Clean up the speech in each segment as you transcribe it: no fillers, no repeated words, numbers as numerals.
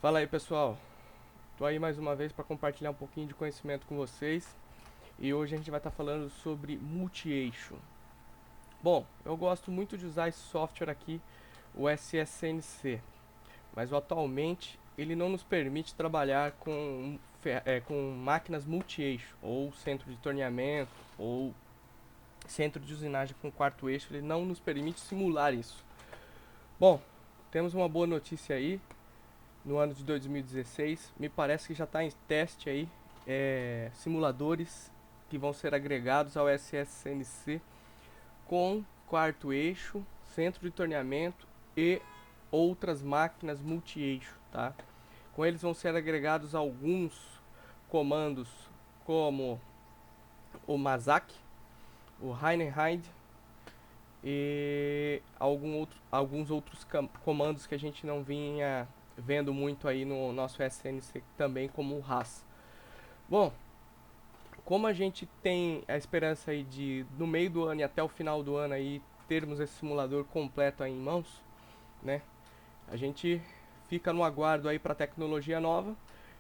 Fala aí, pessoal. Tô aí mais uma vez para compartilhar um pouquinho de conhecimento com vocês. E hoje a gente vai estar falando sobre multi-eixo. Bom, eu gosto muito de usar esse software aqui, o SSNC, mas atualmente ele não nos permite trabalhar com máquinas multi-eixo, ou centro de torneamento, ou centro de usinagem com quarto eixo. Ele não nos permite simular isso. Bom, temos uma boa notícia aí. No ano de 2016, me parece que já está em teste aí simuladores que vão ser agregados ao SSNC com quarto eixo, centro de torneamento e outras máquinas multi-eixo, tá? Com eles vão ser agregados alguns comandos como o Mazak, o Heinenhind e alguns outros comandos que a gente não vinha vendo muito aí no nosso SNC também, como o RAS. Bom, como a gente tem a esperança aí de no meio do ano e até o final do ano aí termos esse simulador completo aí em mãos, né? A gente fica no aguardo aí para tecnologia nova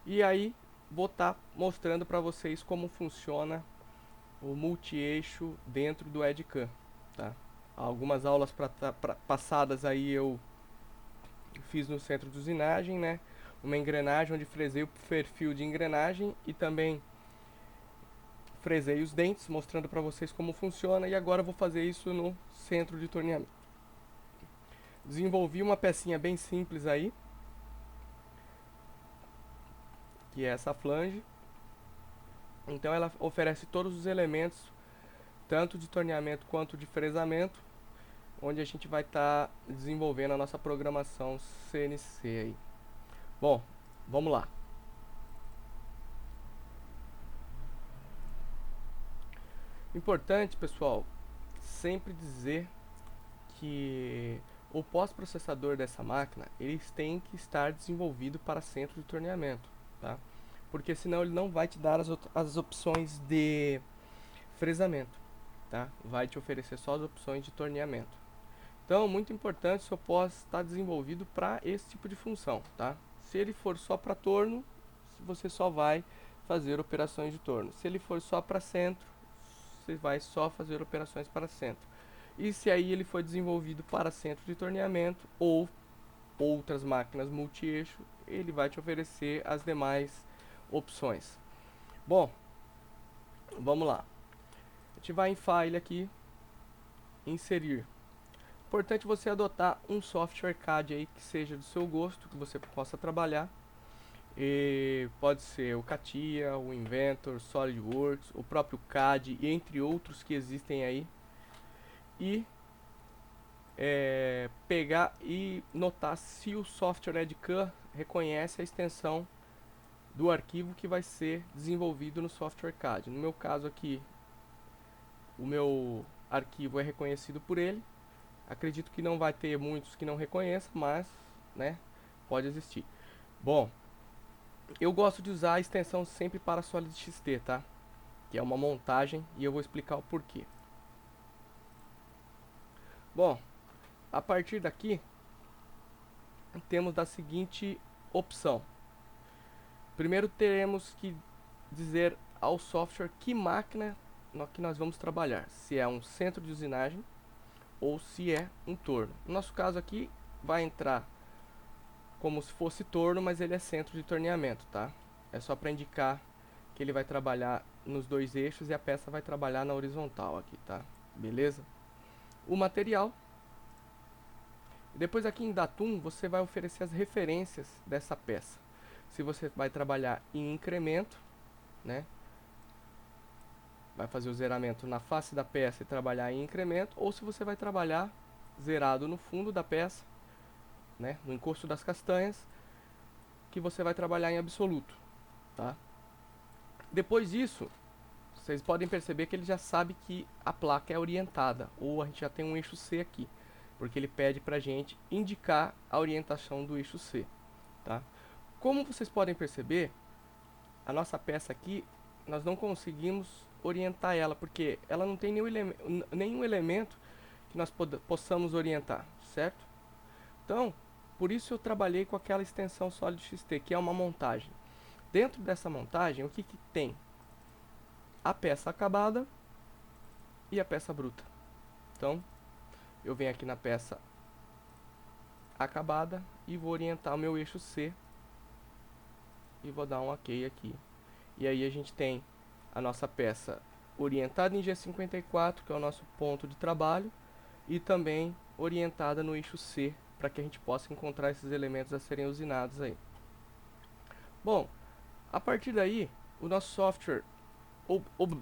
e aí vou estar mostrando para vocês como funciona o multi-eixo dentro do EdCam, tá? Algumas aulas passadas aí eu fiz no centro de usinagem, né? Uma engrenagem onde fresei o perfil de engrenagem e também fresei os dentes, mostrando para vocês como funciona. E agora eu vou fazer isso no centro de torneamento. Desenvolvi uma pecinha bem simples aí, que é essa flange. Então ela oferece todos os elementos, tanto de torneamento quanto de fresamento, onde a gente vai estar desenvolvendo a nossa programação CNC aí. Bom, vamos lá. Importante, pessoal, sempre dizer que o pós-processador dessa máquina, eles têm que estar desenvolvido para centro de torneamento, tá? Porque senão ele não vai te dar as opções de fresamento, tá? Vai te oferecer só as opções de torneamento. Então, muito importante, seu pós está desenvolvido para esse tipo de função, tá? Se ele for só para torno, você só vai fazer operações de torno. Se ele for só para centro, você vai só fazer operações para centro. E se aí ele foi desenvolvido para centro de torneamento ou outras máquinas multi-eixo, ele vai te oferecer as demais opções. Bom, vamos lá. A gente vai em File aqui, inserir. Importante você adotar um software CAD aí que seja do seu gosto, que você possa trabalhar. E pode ser o CATIA, o Inventor, SolidWorks, o próprio CAD e entre outros que existem aí. E pegar e notar se o software EdCam reconhece a extensão do arquivo que vai ser desenvolvido no software CAD. No meu caso aqui, o meu arquivo é reconhecido por ele. Acredito que não vai ter muitos que não reconheçam, mas, né, pode existir. Bom, eu gosto de usar a extensão sempre para SolidXT, tá? Que é uma montagem e eu vou explicar o porquê. Bom, a partir daqui temos da seguinte opção. Primeiro teremos que dizer ao software que máquina que nós vamos trabalhar, se é um centro de usinagem ou se é um torno. No nosso caso aqui vai entrar como se fosse torno, mas ele é centro de torneamento, tá? É só para indicar que ele vai trabalhar nos dois eixos e a peça vai trabalhar na horizontal aqui, tá? Beleza? O material. Depois aqui em Datum você vai oferecer as referências dessa peça. Se você vai trabalhar em incremento, né? Vai fazer o zeramento na face da peça e trabalhar em incremento, ou se você vai trabalhar zerado no fundo da peça, né, no encosto das castanhas, que você vai trabalhar em absoluto, tá? Depois disso, vocês podem perceber que ele já sabe que a placa é orientada, ou a gente já tem um eixo C aqui, porque ele pede pra gente indicar a orientação do eixo C, tá? Como vocês podem perceber, a nossa peça aqui, nós não conseguimos orientar ela, porque ela não tem nenhum elemento que nós possamos orientar, certo? Então, Por isso eu trabalhei com aquela extensão SolidXT, que é uma montagem. Dentro dessa montagem, o que que tem? A peça acabada e a peça bruta. Então, eu venho aqui na peça acabada e vou orientar o meu eixo C e vou dar um OK aqui. E aí a gente tem a nossa peça orientada em G54, que é o nosso ponto de trabalho, e também orientada no eixo C, para que a gente possa encontrar esses elementos a serem usinados aí. Bom, a partir daí, o nosso software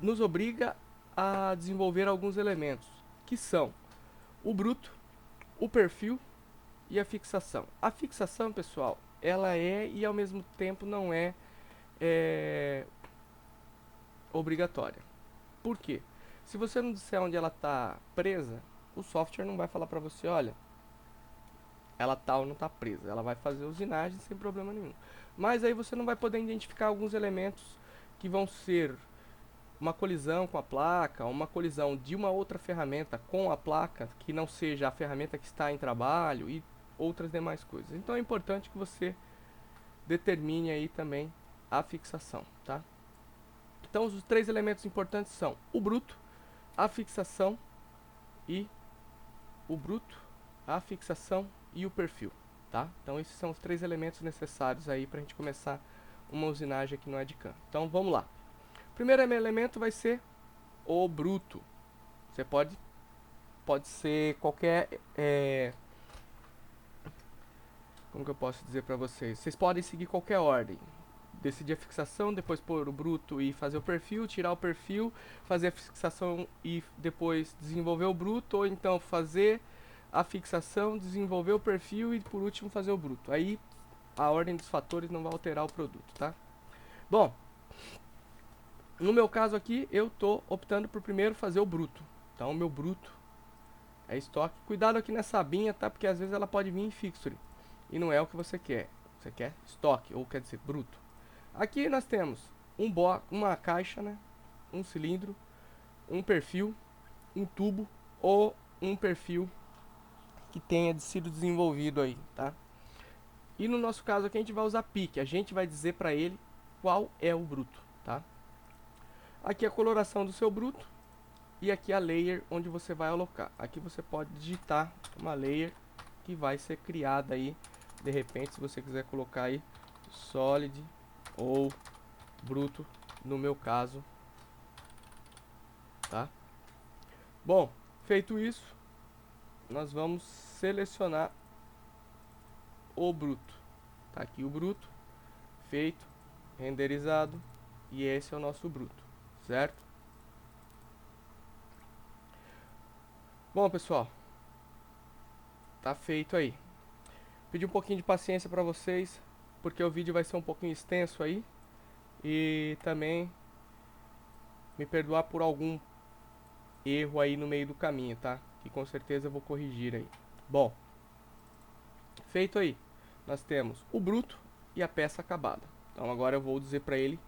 nos obriga a desenvolver alguns elementos, que são o bruto, o perfil e a fixação. A fixação, pessoal, ela é e ao mesmo tempo não é, obrigatória. Por quê? Se você não disser onde ela está presa, o software não vai falar para você, olha, ela tá ou não está presa. Ela vai fazer usinagem sem problema nenhum. Mas aí você não vai poder identificar alguns elementos que vão ser uma colisão com a placa, uma colisão de uma outra ferramenta com a placa, que não seja a ferramenta que está em trabalho e outras demais coisas. Então é importante que você determine aí também a fixação, tá? Então os três elementos importantes são o bruto, a fixação e o bruto, a fixação e o perfil, tá? Então esses são os três elementos necessários aí para a gente começar uma usinagem aqui no Edcam. Então vamos lá. O primeiro elemento vai ser o bruto. Você pode ser qualquer, como que eu posso dizer para vocês? Vocês podem seguir qualquer ordem. Decidir a fixação, depois pôr o bruto e fazer o perfil, tirar o perfil, fazer a fixação e depois desenvolver o bruto, ou então fazer a fixação, desenvolver o perfil e por último fazer o bruto. Aí a ordem dos fatores não vai alterar o produto, tá? Bom, no meu caso aqui eu tô optando por primeiro fazer o bruto. Então o meu bruto é estoque. Cuidado aqui nessa abinha, tá? Porque às vezes ela pode vir em fixture e não é o que você quer. Você quer estoque, ou quer dizer bruto. Aqui nós temos uma caixa, né? Um cilindro, um perfil, um tubo ou um perfil que tenha sido desenvolvido aí, tá? E no nosso caso aqui a gente vai usar pique. A gente vai dizer para ele qual é o bruto, tá? Aqui a coloração do seu bruto e aqui a layer onde você vai alocar. Aqui você pode digitar uma layer que vai ser criada aí. De repente, se você quiser colocar aí solid ou bruto, no meu caso, tá? Bom, feito isso, nós vamos selecionar o bruto. Tá aqui o bruto, feito, renderizado, e esse é o nosso bruto, certo? Bom, pessoal, tá feito aí. Pedi um pouquinho de paciência para vocês, porque o vídeo vai ser um pouquinho extenso aí, e também me perdoar por algum erro aí no meio do caminho, tá? Que com certeza eu vou corrigir aí. Bom, feito aí, nós temos o bruto e a peça acabada. Então agora eu vou dizer para ele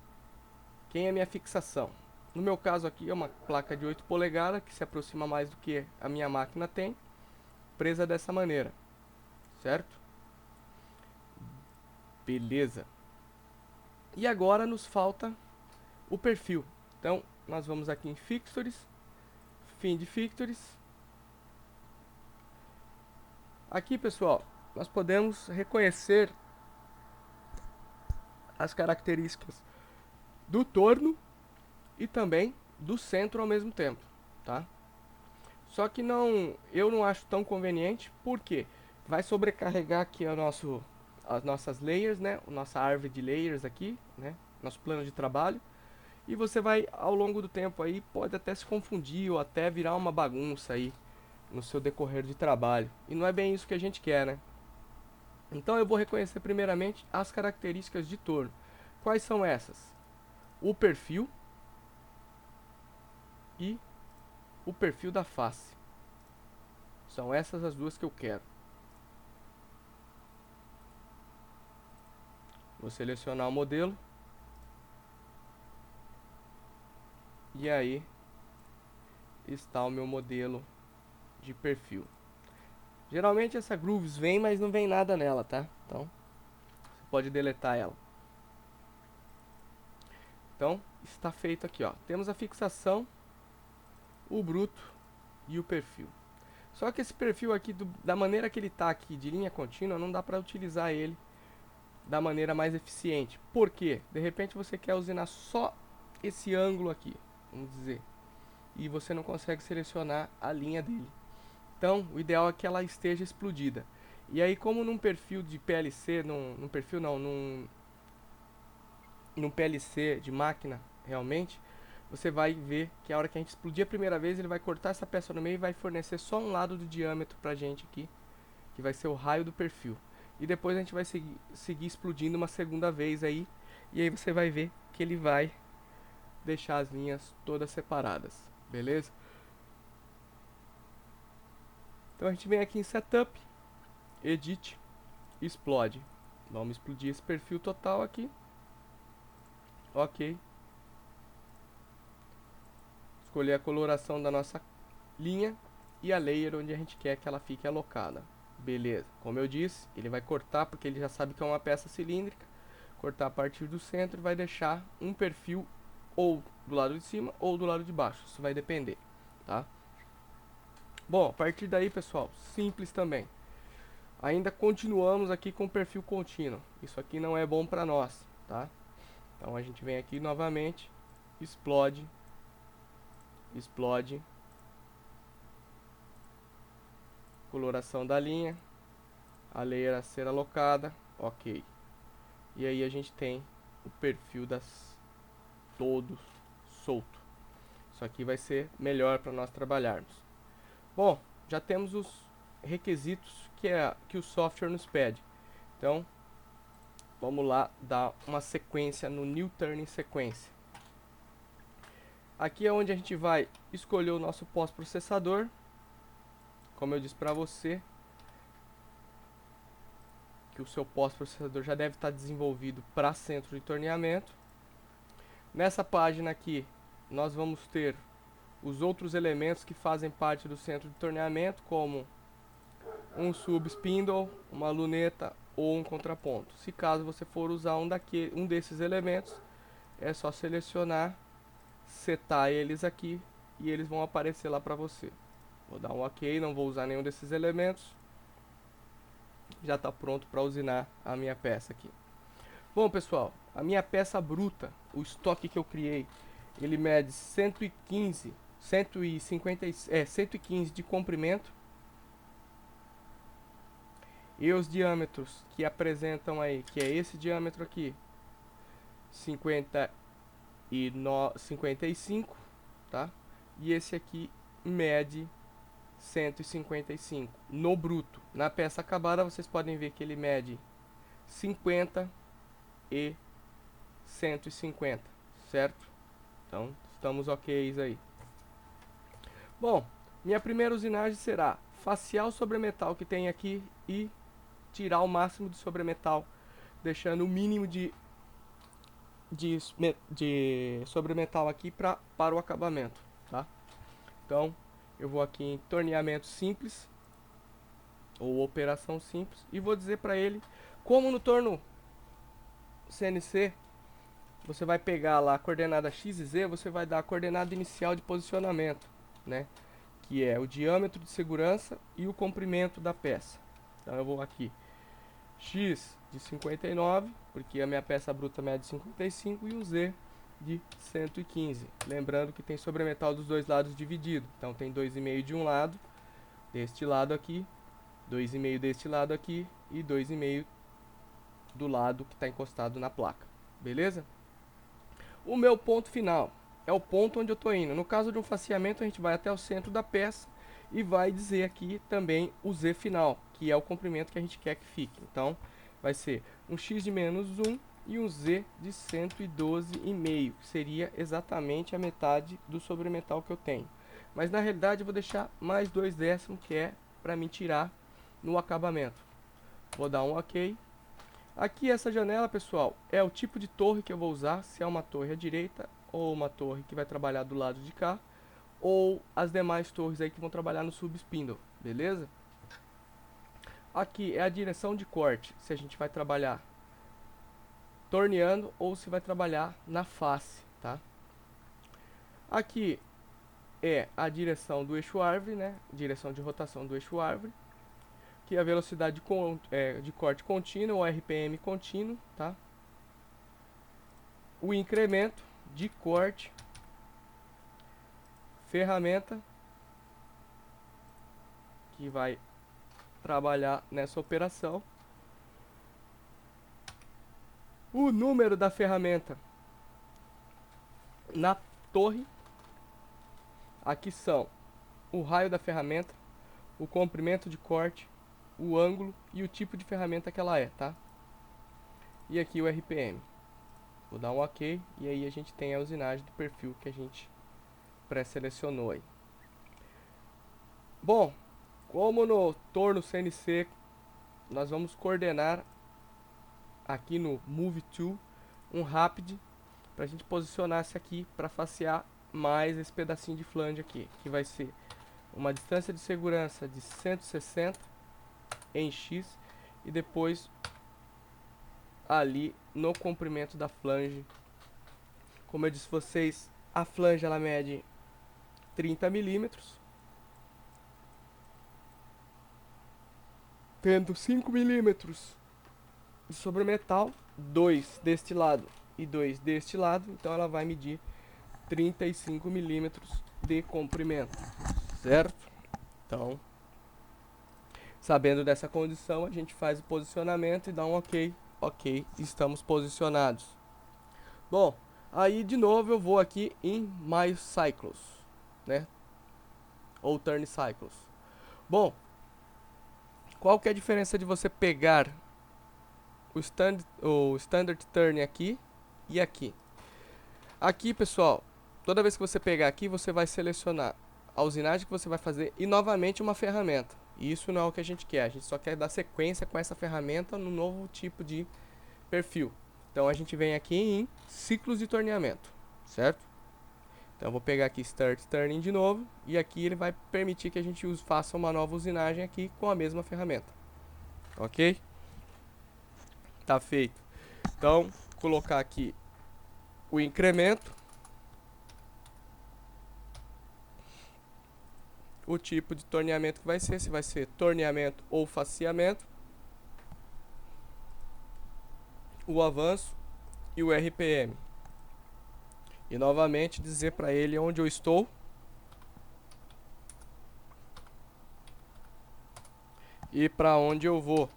quem é minha fixação. No meu caso aqui é uma placa de 8 polegadas que se aproxima mais do que a minha máquina tem, presa dessa maneira, certo? Beleza. E agora nos falta o perfil. Então nós vamos aqui em Fixtures, fim de Fixtures. Aqui, pessoal, nós podemos reconhecer as características do torno e também do centro ao mesmo tempo, tá? Só que eu não acho tão conveniente, porque vai sobrecarregar aqui as nossas layers, né? A nossa árvore de layers aqui, né? Nosso plano de trabalho. E você vai, ao longo do tempo aí, pode até se confundir ou até virar uma bagunça aí no seu decorrer de trabalho. E não é bem isso que a gente quer, né? Então eu vou reconhecer primeiramente as características de torno. Quais são essas? O perfil e o perfil da face. São essas as duas que eu quero. Vou selecionar o modelo. E aí está o meu modelo de perfil. Geralmente essa grooves vem, mas não vem nada nela, tá? Então, você pode deletar ela. Então, está feito aqui, ó. Temos a fixação, o bruto e o perfil. Só que esse perfil aqui, da maneira que ele está aqui, de linha contínua, não dá para utilizar ele da maneira mais eficiente. Por quê? De repente você quer usinar só esse ângulo aqui, vamos dizer, e você não consegue selecionar a linha dele. Então, o ideal é que ela esteja explodida. E aí, como num perfil de PLC, num perfil não, num PLC de máquina, realmente, você vai ver que a hora que a gente explodir a primeira vez, ele vai cortar essa peça no meio e vai fornecer só um lado do diâmetro pra gente aqui, que vai ser o raio do perfil. E depois a gente vai seguir explodindo uma segunda vez aí, e aí você vai ver que ele vai deixar as linhas todas separadas, beleza? Então a gente vem aqui em Setup, Edit, Explode. Vamos explodir esse perfil total aqui. Ok. Escolher a coloração da nossa linha e a layer onde a gente quer que ela fique alocada. Beleza. Como eu disse, ele vai cortar porque ele já sabe que é uma peça cilíndrica. Cortar a partir do centro e vai deixar um perfil ou do lado de cima ou do lado de baixo. Isso vai depender, tá? Bom, a partir daí, pessoal, simples também. Ainda continuamos aqui com o perfil contínuo. Isso aqui não é bom para nós, tá? Então a gente vem aqui novamente, explode, explode, coloração da linha, a layer a ser alocada, ok. E aí a gente tem o perfil das todos solto. Isso aqui vai ser melhor para nós trabalharmos. Bom, já temos os requisitos que o software nos pede. Então, vamos lá dar uma sequência no New Turning Sequência. Aqui é onde a gente vai escolher o nosso pós-processador. Como eu disse para você, que o seu pós-processador já deve estar desenvolvido para centro de torneamento. Nessa página aqui, nós vamos ter os outros elementos que fazem parte do centro de torneamento, como um sub-spindle, uma luneta ou um contraponto. Se caso você for usar um desses elementos, é só selecionar, setar eles aqui e eles vão aparecer lá para você. Vou dar um OK, não vou usar nenhum desses elementos. Já está pronto para usinar a minha peça aqui. Bom, pessoal, a minha peça bruta, o estoque que eu criei, ele mede 115 de comprimento. E os diâmetros que apresentam aí, que é esse diâmetro aqui, 55, tá? E esse aqui mede 155 no bruto. Na peça acabada vocês podem ver que ele mede 50 e 150, certo? Então, estamos ok aí. Bom, minha primeira usinagem será faciar o sobremetal que tem aqui e tirar o máximo de sobremetal, deixando o mínimo de sobremetal aqui para o acabamento, tá? Então, eu vou aqui em torneamento simples ou operação simples e vou dizer para ele, como no torno CNC, você vai pegar lá a coordenada X e Z, você vai dar a coordenada inicial de posicionamento, né? Que é o diâmetro de segurança e o comprimento da peça. Então eu vou aqui X de 59, porque a minha peça bruta mede 55, e o Z de 115. Lembrando que tem sobremetal dos dois lados dividido. Então tem 2,5 de um lado, deste lado aqui, 2,5 deste lado aqui e 2,5 do lado que está encostado na placa. Beleza? O meu ponto final é o ponto onde eu estou indo. No caso de um faceamento, a gente vai até o centro da peça e vai dizer aqui também o Z final, que é o comprimento que a gente quer que fique. Então, vai ser um X de menos 1 e um Z de 112,5, que seria exatamente a metade do sobremetal que eu tenho. Mas na realidade eu vou deixar mais 2 décimos, que é para me tirar no acabamento. Vou dar um OK. Aqui essa janela, pessoal, é o tipo de torre que eu vou usar, se é uma torre à direita ou uma torre que vai trabalhar do lado de cá, ou as demais torres aí que vão trabalhar no sub-spindle, beleza? Aqui é a direção de corte, se a gente vai trabalhar torneando ou se vai trabalhar na face, tá? Aqui é a direção do eixo árvore, né? Direção de rotação do eixo árvore. Aqui é a velocidade de corte contínuo, ou RPM contínuo, tá? O incremento de corte, ferramenta que vai trabalhar nessa operação, o número da ferramenta na torre. Aqui são o raio da ferramenta, o comprimento de corte, o ângulo e o tipo de ferramenta que ela é, tá? E aqui o RPM. Vou dar um OK e aí a gente tem a usinagem do perfil que a gente pré-selecionou aí. Bom, como no torno CNC nós vamos coordenar aqui no Move To um Rapid para a gente posicionar esse aqui para facear mais esse pedacinho de flange aqui, que vai ser uma distância de segurança de 160 em X e depois ali no comprimento da flange. Como eu disse vocês, a flange ela mede 30 milímetros, tendo 5 milímetros de sobremetal, 2 deste lado e 2 deste lado, então ela vai medir 35 milímetros de comprimento, certo? Então, sabendo dessa condição, a gente faz o posicionamento e dá um OK. OK, estamos posicionados. Bom, aí de novo eu vou aqui em My Cycles, né? Ou Turn Cycles. Bom, qual que é a diferença de você pegar o Standard Turn aqui e aqui? Aqui, pessoal, toda vez que você pegar aqui, você vai selecionar a usinagem que você vai fazer e novamente uma ferramenta. E isso não é o que a gente quer, a gente só quer dar sequência com essa ferramenta no novo tipo de perfil. Então a gente vem aqui em ciclos de torneamento, certo? Então eu vou pegar aqui Start Turning de novo e aqui ele vai permitir que a gente faça uma nova usinagem aqui com a mesma ferramenta. OK? Tá feito. Então, colocar aqui o incremento, o tipo de torneamento que vai ser, se vai ser torneamento ou faceamento, o avanço e o RPM. E novamente dizer para ele onde eu estou e para onde eu vou.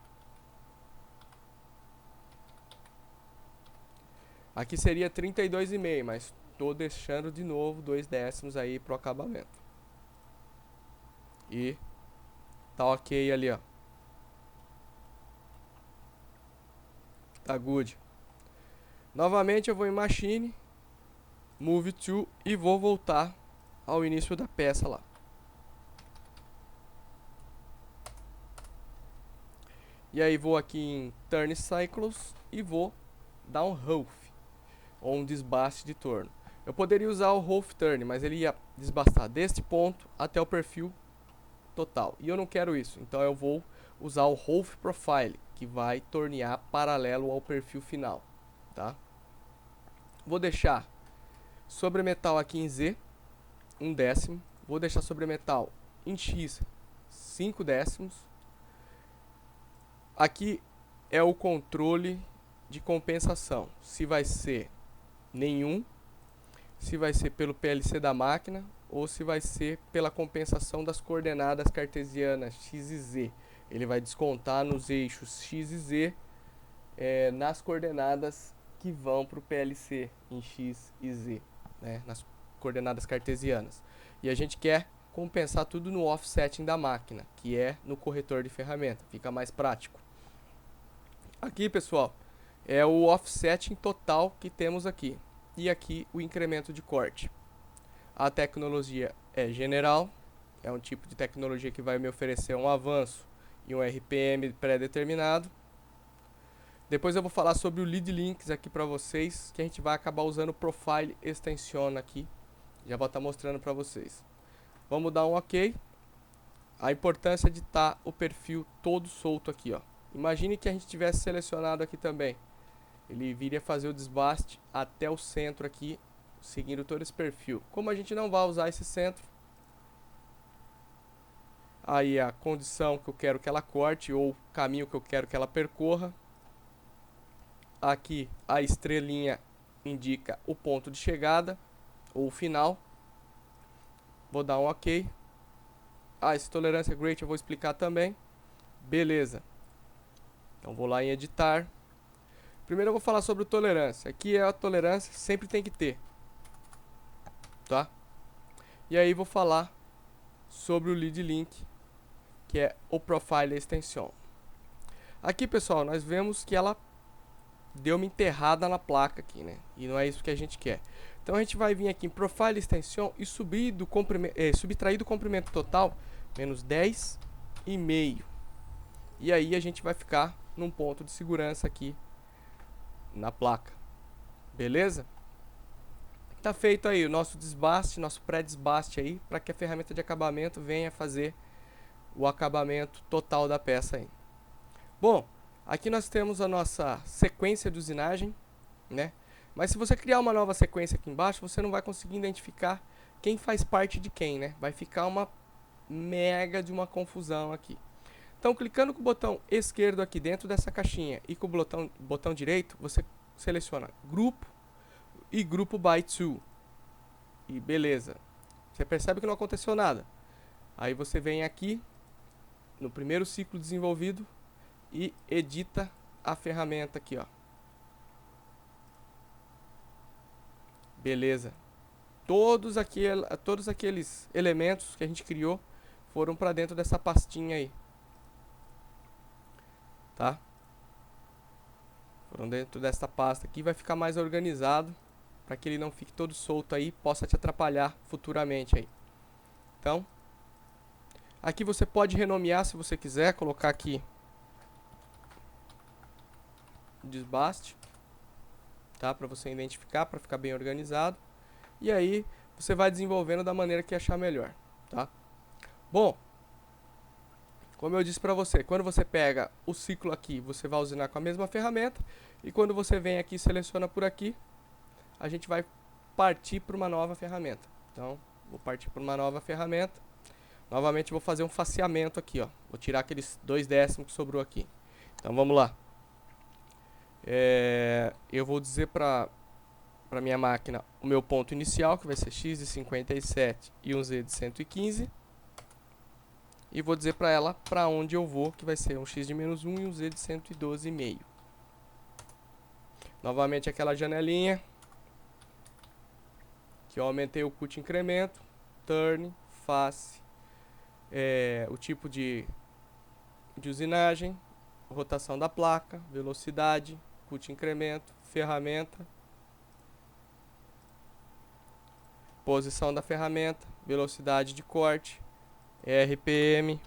Aqui seria 32,5, mas estou deixando de novo 2 décimos aí pro acabamento. E tá OK ali, ó. Tá good. Novamente eu vou em Machine, Move To e vou voltar ao início da peça lá. E aí vou aqui em Turn Cycles e vou dar um Half, ou um desbaste de torno. Eu poderia usar o Half Turn, mas ele ia desbastar deste ponto até o perfil total. E eu não quero isso, então eu vou usar o Half Profile, que vai tornear paralelo ao perfil final, tá? Vou deixar sobremetal aqui em Z, 1 décimo. Vou deixar sobremetal em X, 5 décimos. Aqui é o controle de compensação, se vai ser nenhum, se vai ser pelo PLC da máquina ou se vai ser pela compensação das coordenadas cartesianas x e z. Ele vai descontar nos eixos x e z nas coordenadas que vão para o PLC em x e z, né, nas coordenadas cartesianas. E a gente quer compensar tudo no offsetting da máquina, que é no corretor de ferramenta, fica mais prático. Aqui, pessoal, é o offsetting total que temos aqui. E aqui o incremento de corte. A tecnologia é general, é um tipo de tecnologia que vai me oferecer um avanço e um RPM pré-determinado. Depois eu vou falar sobre o lead links aqui para vocês, que a gente vai acabar usando o profile extension aqui. Já vou estar mostrando para vocês. Vamos dar um OK. a importância de estar o perfil todo solto aqui, ó. Imagine que a gente tivesse selecionado aqui também. Ele viria fazer o desbaste até o centro aqui, seguindo todo esse perfil. Como a gente não vai usar esse centro, aí a condição que eu quero que ela corte ou o caminho que eu quero que ela percorra. Aqui a estrelinha indica o ponto de chegada ou o final. Vou dar um OK. Esse tolerância great eu vou explicar também. Beleza. Então vou lá em editar. Primeiro eu vou falar sobre o tolerância. Aqui é a tolerância, sempre tem que ter. Tá? E aí vou falar sobre o lead link, que é o profile extension. Aqui, pessoal, nós vemos que ela deu uma enterrada na placa aqui, né? E não é isso que a gente quer. Então a gente vai vir aqui em Profile Extension e subtrair do comprimento total menos 10,5. E aí a gente vai ficar num ponto de segurança aqui na placa. Beleza? Tá feito aí o nosso desbaste, nosso pré-desbaste aí, para que a ferramenta de acabamento venha fazer o acabamento total da peça aí. Bom, aqui nós temos a nossa sequência de usinagem, né? Mas se você criar uma nova sequência aqui embaixo, você não vai conseguir identificar quem faz parte de quem, né? Vai ficar uma mega de uma confusão aqui. Então, clicando com o botão esquerdo aqui dentro dessa caixinha e com o botão direito, você seleciona grupo e grupo by to. E beleza. Você percebe que não aconteceu nada. Aí você vem aqui no primeiro ciclo desenvolvido e edita a ferramenta aqui, ó. Beleza. Todos aqueles elementos que a gente criou foram para dentro dessa pastinha aí. Tá? Foram dentro dessa pasta aqui, vai ficar mais organizado para que ele não fique todo solto aí, possa te atrapalhar futuramente aí. Então, aqui você pode renomear se você quiser, colocar aqui desbaste, tá? Para você identificar, para ficar bem organizado. E aí você vai desenvolvendo da maneira que achar melhor, tá? Bom, como eu disse para você, quando você pega o ciclo aqui, você vai usinar com a mesma ferramenta. E quando você vem aqui e seleciona por aqui, a gente vai partir para uma nova ferramenta. Então, vou partir para uma nova ferramenta. Novamente vou fazer um faceamento aqui, ó. Vou tirar aqueles 2 décimos que sobrou aqui. Então vamos lá. Eu vou dizer para minha máquina o meu ponto inicial, que vai ser x de 57 e um z de 115. E vou dizer para ela para onde eu vou, que vai ser um x de menos 1 e um z de 112,5. Novamente aquela janelinha. Que eu aumentei o cut incremento, turn, face, o tipo de usinagem, rotação da placa, velocidade, cut incremento, ferramenta, posição da ferramenta, velocidade de corte, RPM,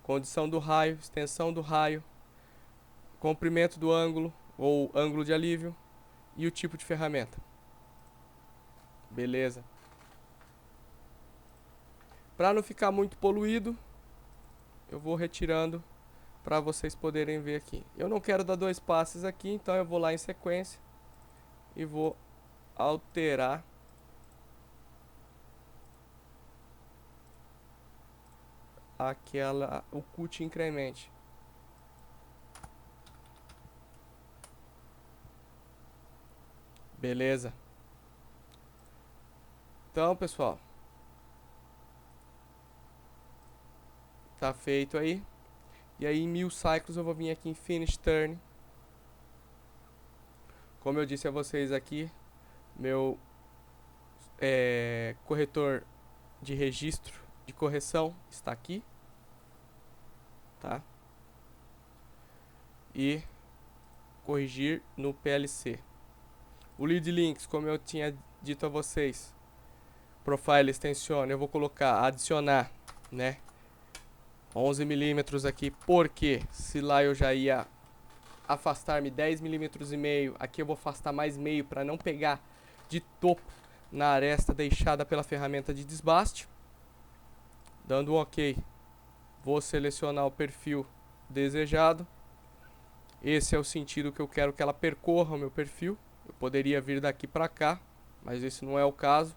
condição do raio, extensão do raio, comprimento do ângulo ou ângulo de alívio e o tipo de ferramenta. Beleza. Para não ficar muito poluído, eu vou retirando para vocês poderem ver aqui. Eu não quero dar 2 passes aqui, então eu vou lá em sequência e vou alterar o cut incremente. Beleza. Então, pessoal, tá feito aí. E aí em 1000 cycles eu vou vir aqui em Finish Turn. Como eu disse a vocês aqui, meu corretor de registro de correção está aqui, tá? E corrigir no PLC. O lead links, como eu tinha dito a vocês, profile extension, eu vou colocar, adicionar, né, 11 milímetros aqui, porque se lá eu já ia afastar-me 10 milímetros e meio, aqui eu vou afastar mais meio para não pegar de topo na aresta deixada pela ferramenta de desbaste. Dando um OK, vou selecionar o perfil desejado. Esse é o sentido que eu quero que ela percorra o meu perfil. Eu poderia vir daqui para cá, mas esse não é o caso,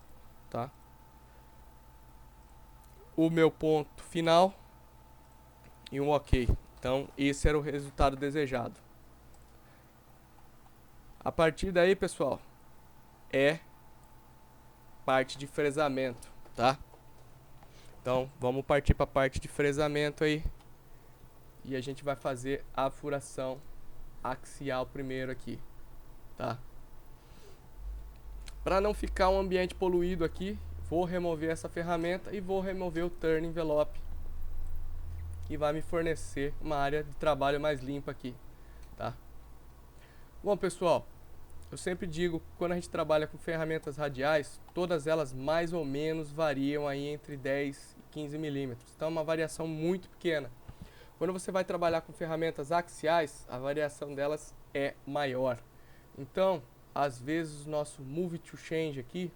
tá? O meu ponto final e um OK. Então, esse era o resultado desejado. A partir daí, pessoal, é parte de fresamento, tá? Então, vamos partir para a parte de fresamento aí. E a gente vai fazer a furação axial primeiro aqui, tá? Para não ficar um ambiente poluído aqui, vou remover essa ferramenta e vou remover o Turn Envelope, que vai me fornecer uma área de trabalho mais limpa aqui, tá? Bom, pessoal, eu sempre digo que quando a gente trabalha com ferramentas radiais, todas elas mais ou menos variam aí entre 10 e 15 milímetros. Então é uma variação muito pequena. Quando você vai trabalhar com ferramentas axiais, a variação delas é maior. Então, às vezes o nosso Move to Change aqui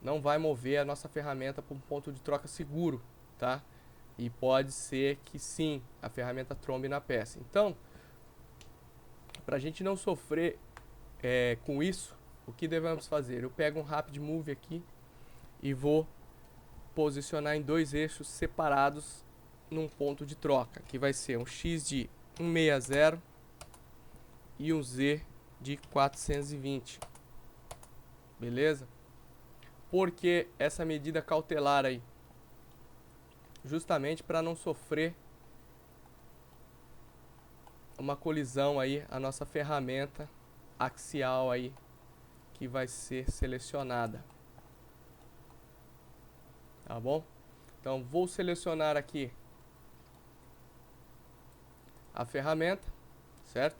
não vai mover a nossa ferramenta para um ponto de troca seguro, tá? E pode ser que sim, a ferramenta trombe na peça. Então, para a gente não sofrer com isso, o que devemos fazer? Eu pego um Rapid Move aqui e vou posicionar em dois eixos separados num ponto de troca, que vai ser um X de 160 e um Z de 420. Beleza? Por que essa medida cautelar aí? Justamente para não sofrer uma colisão aí a nossa ferramenta axial aí que vai ser selecionada. Tá bom? Então vou selecionar aqui a ferramenta, certo?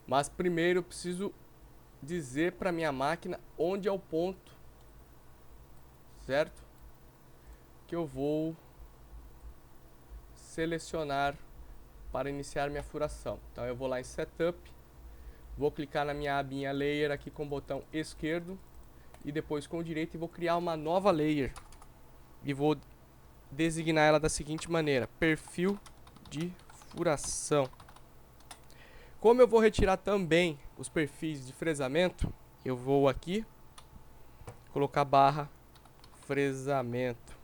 Mas primeiro eu preciso dizer para minha máquina onde é o ponto, certo? Que eu vou selecionar para iniciar minha furação. Então eu vou lá em Setup, vou clicar na minha abinha Layer aqui com o botão esquerdo e depois com o direito e vou criar uma nova Layer e vou designar ela da seguinte maneira: perfil de furação. Como eu vou retirar também os perfis de fresamento, eu vou aqui colocar barra fresamento.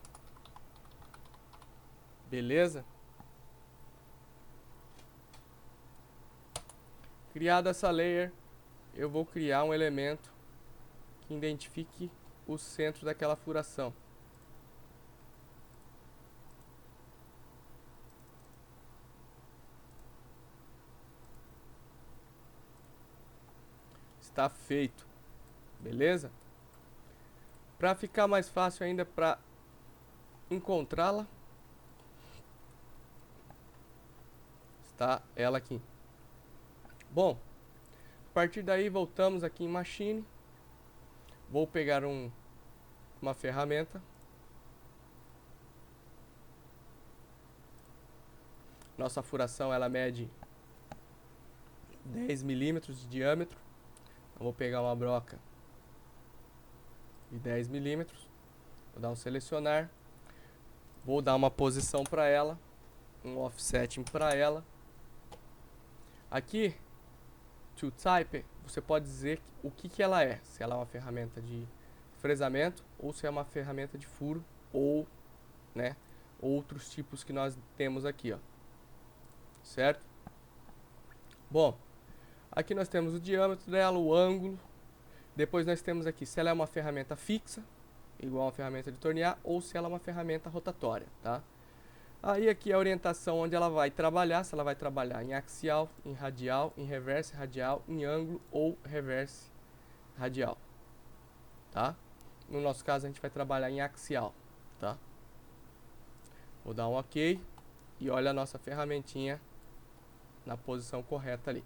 Beleza? Criada essa layer, eu vou criar um elemento que identifique o centro daquela furação. Está feito. Beleza? Para ficar mais fácil ainda para encontrá-la, está ela aqui. Bom, a partir daí voltamos aqui em Machine. Vou pegar uma ferramenta. Nossa furação ela mede 10 milímetros de diâmetro. Eu vou pegar uma broca de 10 milímetros. Vou dar um selecionar. Vou dar uma posição para ela, um offsetting para ela. Aqui, to type, você pode dizer o que ela é. Se ela é uma ferramenta de fresamento ou se é uma ferramenta de furo ou, né, outros tipos que nós temos aqui, ó. Certo? Bom, aqui nós temos o diâmetro dela, o ângulo. Depois nós temos aqui se ela é uma ferramenta fixa, igual a uma ferramenta de tornear, ou se ela é uma ferramenta rotatória, tá? Aí aqui a orientação onde ela vai trabalhar, se ela vai trabalhar em axial, em radial, em reverse radial, em ângulo ou reverse radial, tá? No nosso caso a gente vai trabalhar em axial, tá? Vou dar um OK e olha a nossa ferramentinha na posição correta ali.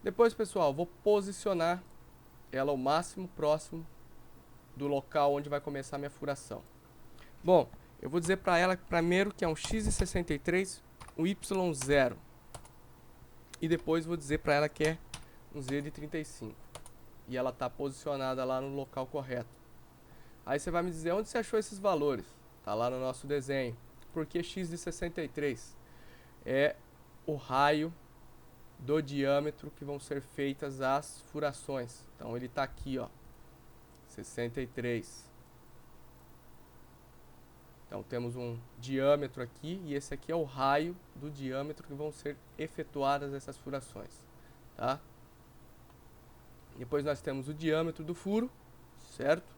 Depois, pessoal, vou posicionar ela o máximo próximo do local onde vai começar a minha furação. Bom, eu vou dizer para ela primeiro que é um X de 63, um Y0. E depois vou dizer para ela que é um Z de 35. E ela está posicionada lá no local correto. Aí você vai me dizer onde você achou esses valores. tá lá no nosso desenho. Por que x de 63? É o raio do diâmetro que vão ser feitas as furações. Então ele está aqui, ó, 63. Então temos um diâmetro aqui e esse aqui é o raio do diâmetro que vão ser efetuadas essas furações, tá? Depois nós temos o diâmetro do furo, certo?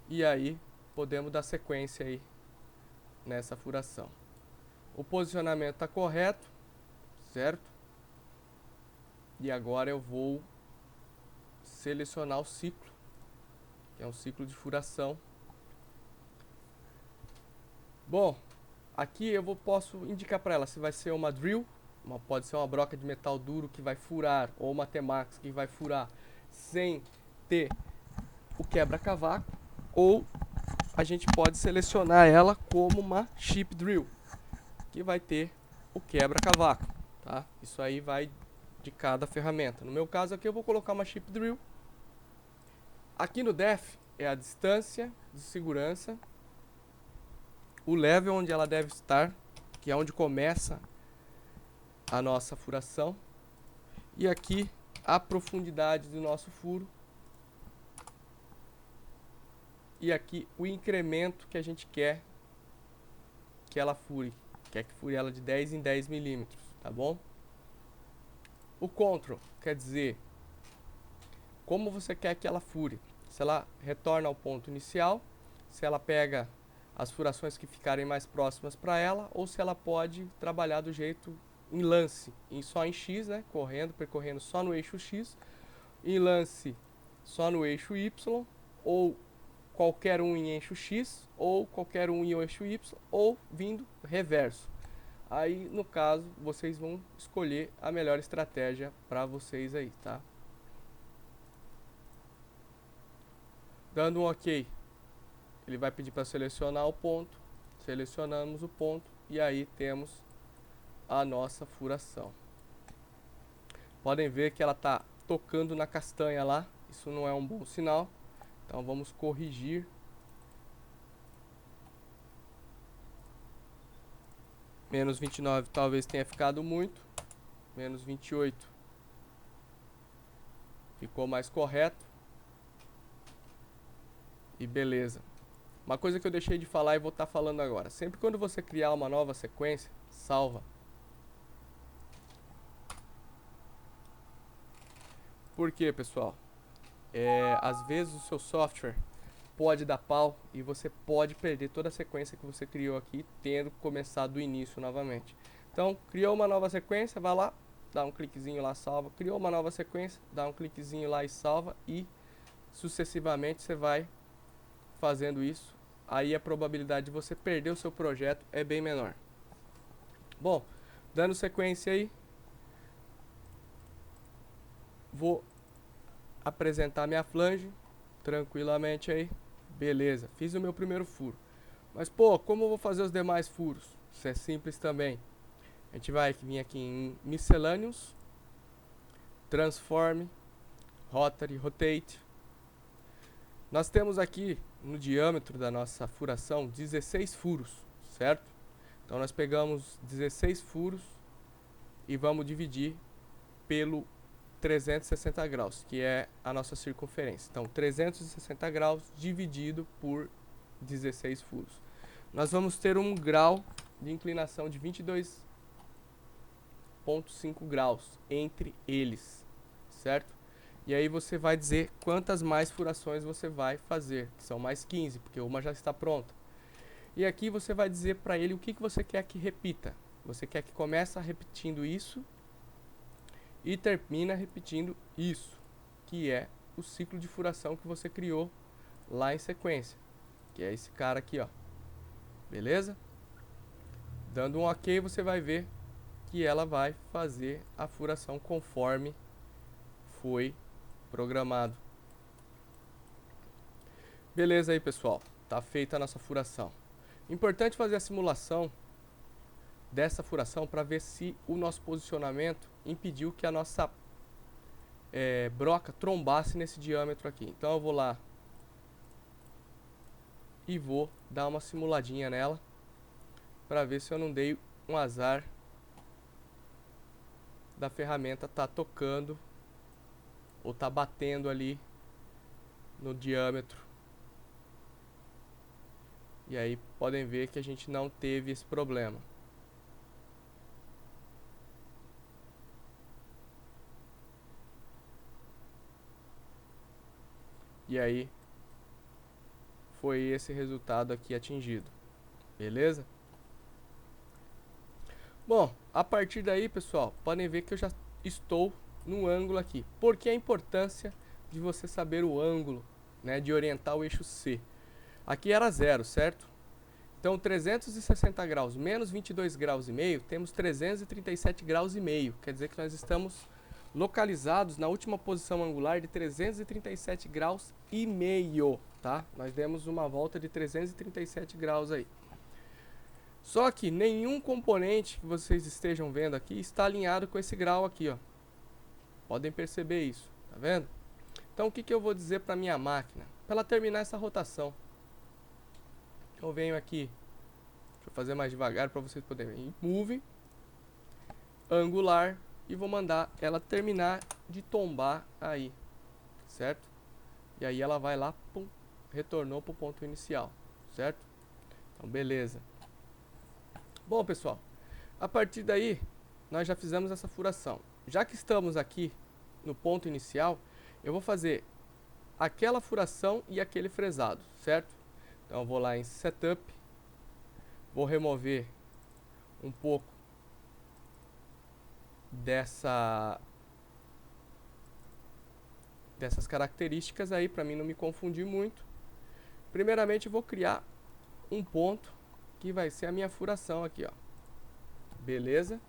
E aí podemos dar sequência aí nessa furação. O posicionamento está correto, certo? E agora eu vou selecionar o ciclo, que é um ciclo de furação. Bom, aqui eu posso indicar para ela se vai ser uma drill, pode ser uma broca de metal duro que vai furar, ou uma T-Max que vai furar sem ter o quebra-cavaco, ou a gente pode selecionar ela como uma chip drill, que vai ter o quebra-cavaco, tá? Isso aí vai de cada ferramenta. No meu caso aqui eu vou colocar uma chip drill. Aqui no def é a distância de segurança, o level onde ela deve estar, que é onde começa a nossa furação, e aqui a profundidade do nosso furo, e aqui o incremento que a gente quer que ela fure, quer que fure ela de 10 em 10 milímetros, tá bom? O control quer dizer como você quer que ela fure, se ela retorna ao ponto inicial, se ela pega as furações que ficarem mais próximas para ela, ou se ela pode trabalhar do jeito em lance, só em X, né, percorrendo só no eixo X, em lance só no eixo Y, ou qualquer um em eixo X, ou qualquer um em eixo Y, ou vindo reverso. Aí, no caso, vocês vão escolher a melhor estratégia para vocês aí, tá? Dando um OK, ele vai pedir para selecionar o ponto, selecionamos o ponto e aí temos a nossa furação. Podem ver que ela está tocando na castanha lá, isso não é um bom sinal, então vamos corrigir. Menos 29 talvez tenha ficado muito, menos 28 ficou mais correto, e beleza. Uma coisa que eu deixei de falar e vou estar falando agora, sempre quando você criar uma nova sequência, salva. Por quê, pessoal? Às vezes o seu software pode dar pau e você pode perder toda a sequência que você criou aqui, tendo começado do início novamente. Então, criou uma nova sequência, vai lá, dá um cliquezinho lá, salva. Criou uma nova sequência, dá um cliquezinho lá e salva, e sucessivamente você vai fazendo isso. Aí a probabilidade de você perder o seu projeto é bem menor. Bom, dando sequência aí, vou apresentar minha flange tranquilamente aí. Beleza, fiz o meu primeiro furo. Mas pô, como eu vou fazer os demais furos? Isso é simples também. A gente vai vir aqui em Miscellaneous, Transform, Rotary, Rotate. Nós temos aqui no diâmetro da nossa furação 16 furos, certo? Então nós pegamos 16 furos e vamos dividir pelo 360 graus, que é a nossa circunferência. Então 360 graus dividido por 16 furos. Nós vamos ter um grau de inclinação de 22,5 graus entre eles, certo? E aí você vai dizer quantas mais furações você vai fazer, que são mais 15, porque uma já está pronta. E aqui você vai dizer para ele o que você quer que repita. Você quer que comece repetindo isso e termina repetindo isso, que é o ciclo de furação que você criou lá em sequência, que é esse cara aqui, ó. Beleza? Dando um OK, você vai ver que ela vai fazer a furação conforme foi programado. Beleza aí, pessoal, tá feita a nossa furação. Importante fazer a simulação dessa furação para ver se o nosso posicionamento impediu que a nossa broca trombasse nesse diâmetro aqui. Então eu vou lá e vou dar uma simuladinha nela para ver se eu não dei um azar da ferramenta tá tocando ou tá batendo ali no diâmetro. E aí podem ver que a gente não teve esse problema. E aí foi esse resultado aqui atingido. Beleza? Bom, a partir daí, pessoal, podem ver que eu já estou no ângulo aqui. Por que a importância de você saber o ângulo, né, de orientar o eixo C? Aqui era 0, certo? Então 360 graus menos 22 graus e meio, temos 337 graus e meio. Quer dizer que nós estamos localizados na última posição angular de 337 graus e meio, tá? Nós demos uma volta de 337 graus aí. Só que nenhum componente que vocês estejam vendo aqui está alinhado com esse grau aqui, ó. Podem perceber isso, tá vendo? Então o que eu vou dizer para minha máquina? Para ela terminar essa rotação. Eu venho aqui, deixa eu fazer mais devagar para vocês poderem ver. Move, angular, e vou mandar ela terminar de tombar aí, certo? E aí ela vai lá, pum, retornou para o ponto inicial, certo? Então beleza. Bom, pessoal, a partir daí nós já fizemos essa furação. Já que estamos aqui no ponto inicial, eu vou fazer aquela furação e aquele fresado, certo? Então eu vou lá em Setup, vou remover um pouco dessas características aí para mim não me confundir muito. Primeiramente eu vou criar um ponto que vai ser a minha furação aqui, ó. Beleza?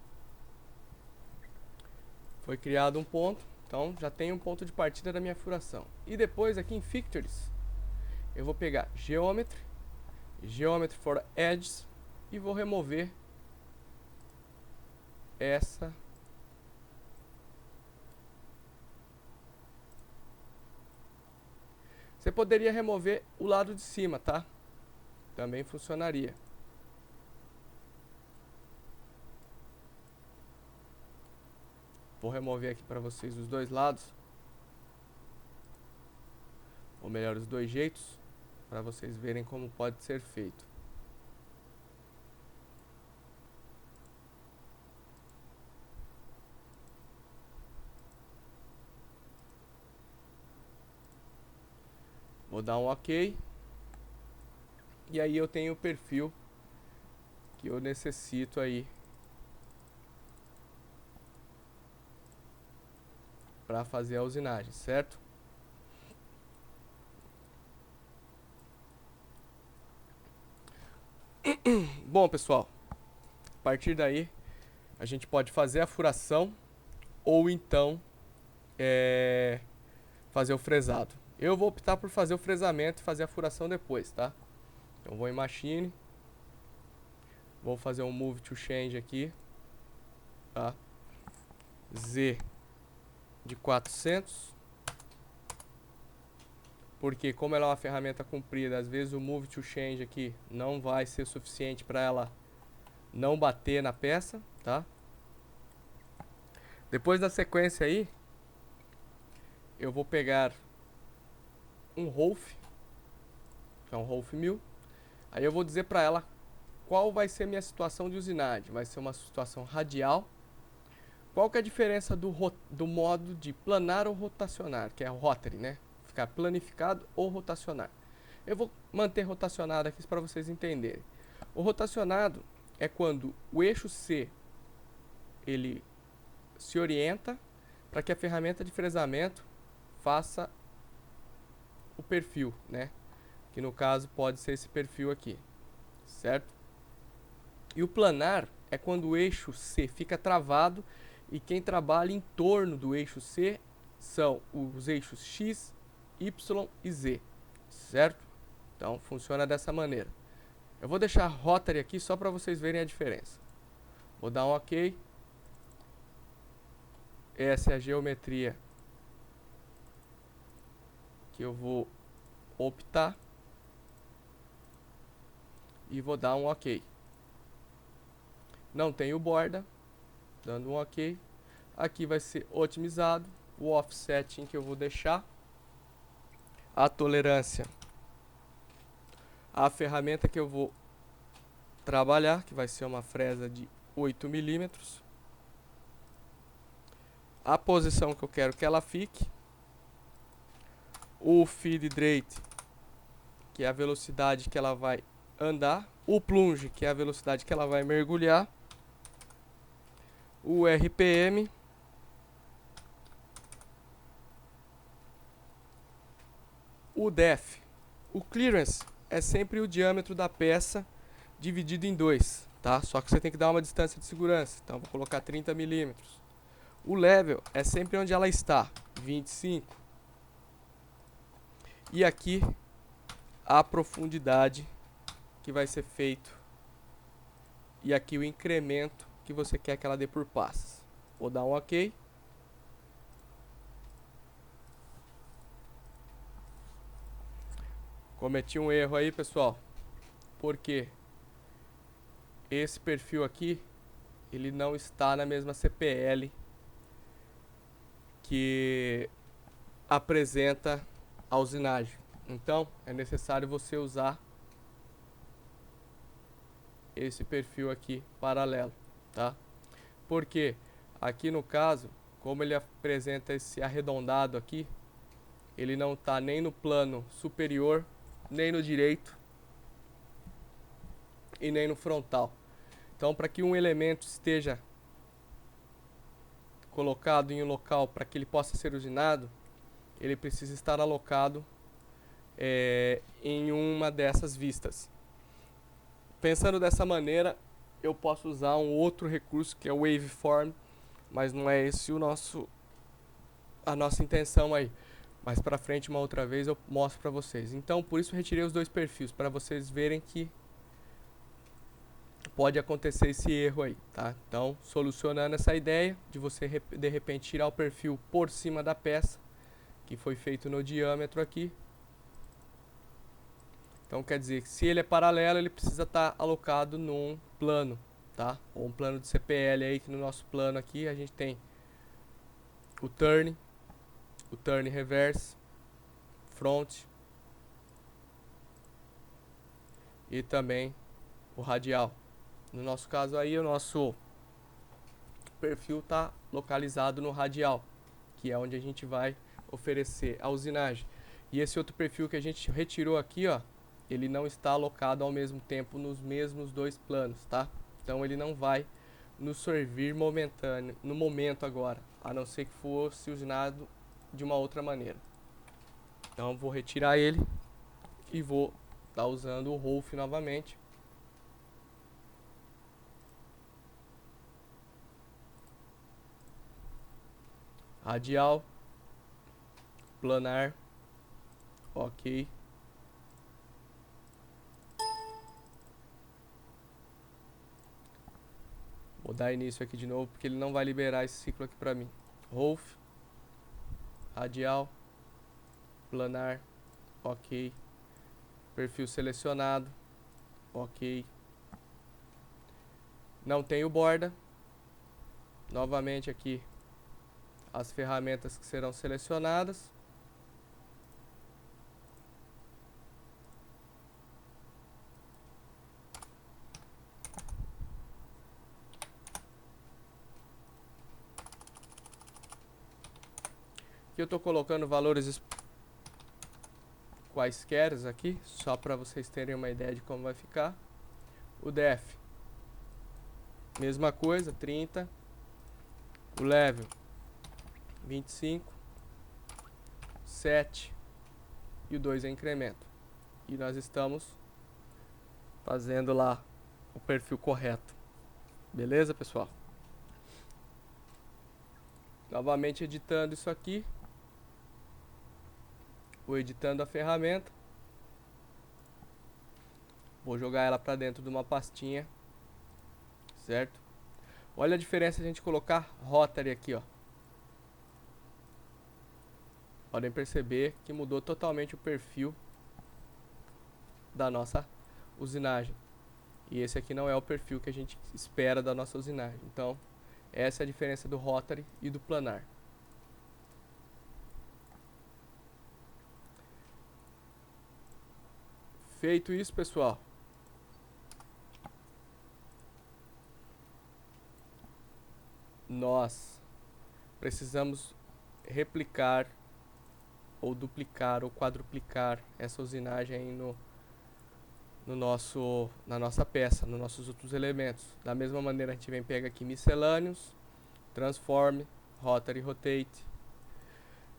Foi criado um ponto, então já tem um ponto de partida da minha furação. E depois aqui em Features, eu vou pegar Geometry, Geometry for Edges e vou remover essa Você poderia remover o lado de cima, tá? Também funcionaria. Vou remover aqui para vocês os dois lados. Ou melhor, os dois jeitos, para vocês verem como pode ser feito. Vou dar um OK. E aí eu tenho o perfil que eu necessito aí para fazer a usinagem, certo? Bom, pessoal, a partir daí a gente pode fazer a furação ou então fazer o fresado. Eu vou optar por fazer o fresamento e fazer a furação depois, tá? Então vou em Machine, vou fazer um Move to Change aqui, tá? Z de 400, porque como ela é uma ferramenta comprida, às vezes o Move to Change aqui não vai ser suficiente para ela não bater na peça, tá? Depois da sequência aí, eu vou pegar um Rolf, que é um Rolf 1000. Aí eu vou dizer para ela qual vai ser a minha situação de usinagem. Vai ser uma situação radial. Qual que é a diferença do modo de planar ou rotacionar, que é o rotary, né? Ficar planificado ou rotacionar. Eu vou manter rotacionado aqui para vocês entenderem. O rotacionado é quando o eixo C ele se orienta para que a ferramenta de fresamento faça o perfil, né? Que no caso pode ser esse perfil aqui, certo? E o planar é quando o eixo C fica travado e quem trabalha em torno do eixo C são os eixos X, Y e Z, certo? Então funciona dessa maneira. Eu vou deixar rotary aqui só para vocês verem a diferença. Vou dar um OK. Essa é a geometria que eu vou optar. e vou dar um OK. Não tenho borda, dando um OK. Aqui vai ser otimizado, o offset que eu vou deixar, a tolerância, a ferramenta que eu vou trabalhar, que vai ser uma fresa de 8 milímetros, a posição que eu quero que ela fique, o feed rate, que é a velocidade que ela vai andar, o plunge, que é a velocidade que ela vai mergulhar, o RPM, o depth. O clearance é sempre o diâmetro da peça dividido em 2, tá? Só que você tem que dar uma distância de segurança, então vou colocar 30 milímetros. O level é sempre onde ela está, 25. E aqui a profundidade que vai ser feito. E aqui o incremento que você quer que ela dê por passos. Vou dar um OK. Cometi um erro aí, pessoal. Porque esse perfil aqui, ele não está na mesma CPL que apresenta a usinagem. Então, é necessário você usar esse perfil aqui paralelo, tá? Porque aqui no caso, como ele apresenta esse arredondado aqui, ele não está nem no plano superior, nem no direito e nem no frontal. Então, para que um elemento esteja colocado em um local para que ele possa ser usinado, ele precisa estar alocado em uma dessas vistas. Pensando dessa maneira, eu posso usar um outro recurso que é o waveform, mas não é esse a nossa intenção aí. Mais para frente, uma outra vez, eu mostro para vocês. Então, por isso eu retirei os dois perfis, para vocês verem que pode acontecer esse erro aí, tá? Então, solucionando essa ideia de você de repente tirar o perfil por cima da peça, que foi feito no diâmetro aqui. Então, quer dizer que se ele é paralelo, ele precisa estar alocado num plano, tá? Ou um plano de CPL aí, que no nosso plano aqui a gente tem o turn reverse, front e também o radial. No nosso caso aí, o nosso perfil está localizado no radial, que é onde a gente vai oferecer a usinagem. E esse outro perfil que a gente retirou aqui, ó, ele não está alocado ao mesmo tempo nos mesmos dois planos, tá? Então ele não vai nos servir momentâneo, no momento agora, a não ser que fosse usinado de uma outra maneira. Então vou retirar ele e vou estar usando o Rolf novamente. Radial, planar, OK. Vou dar início aqui de novo porque ele não vai liberar esse ciclo aqui para mim. Rolf, radial, planar, OK. Perfil selecionado, OK. Não tenho borda. Novamente aqui as ferramentas que serão selecionadas. Aqui eu estou colocando valores quaisquer aqui, só para vocês terem uma ideia de como vai ficar. O def, mesma coisa, 30. O level, 25. 7. E o 2 é incremento. E nós estamos fazendo lá o perfil correto. Beleza, pessoal? Novamente editando isso aqui. Vou editando a ferramenta. Vou jogar ela para dentro de uma pastinha. Certo? Olha a diferença de a gente colocar Rotary aqui, ó. Podem perceber que mudou totalmente o perfil da nossa usinagem. E esse aqui não é o perfil que a gente espera da nossa usinagem. Então, essa é a diferença do rotary e do planar. Feito isso, pessoal, nós precisamos replicar ou duplicar ou quadruplicar essa usinagem aí na nossa peça, nos nossos outros elementos. Da mesma maneira, a gente vem pega aqui miscelâneos, transform, rotary, rotate.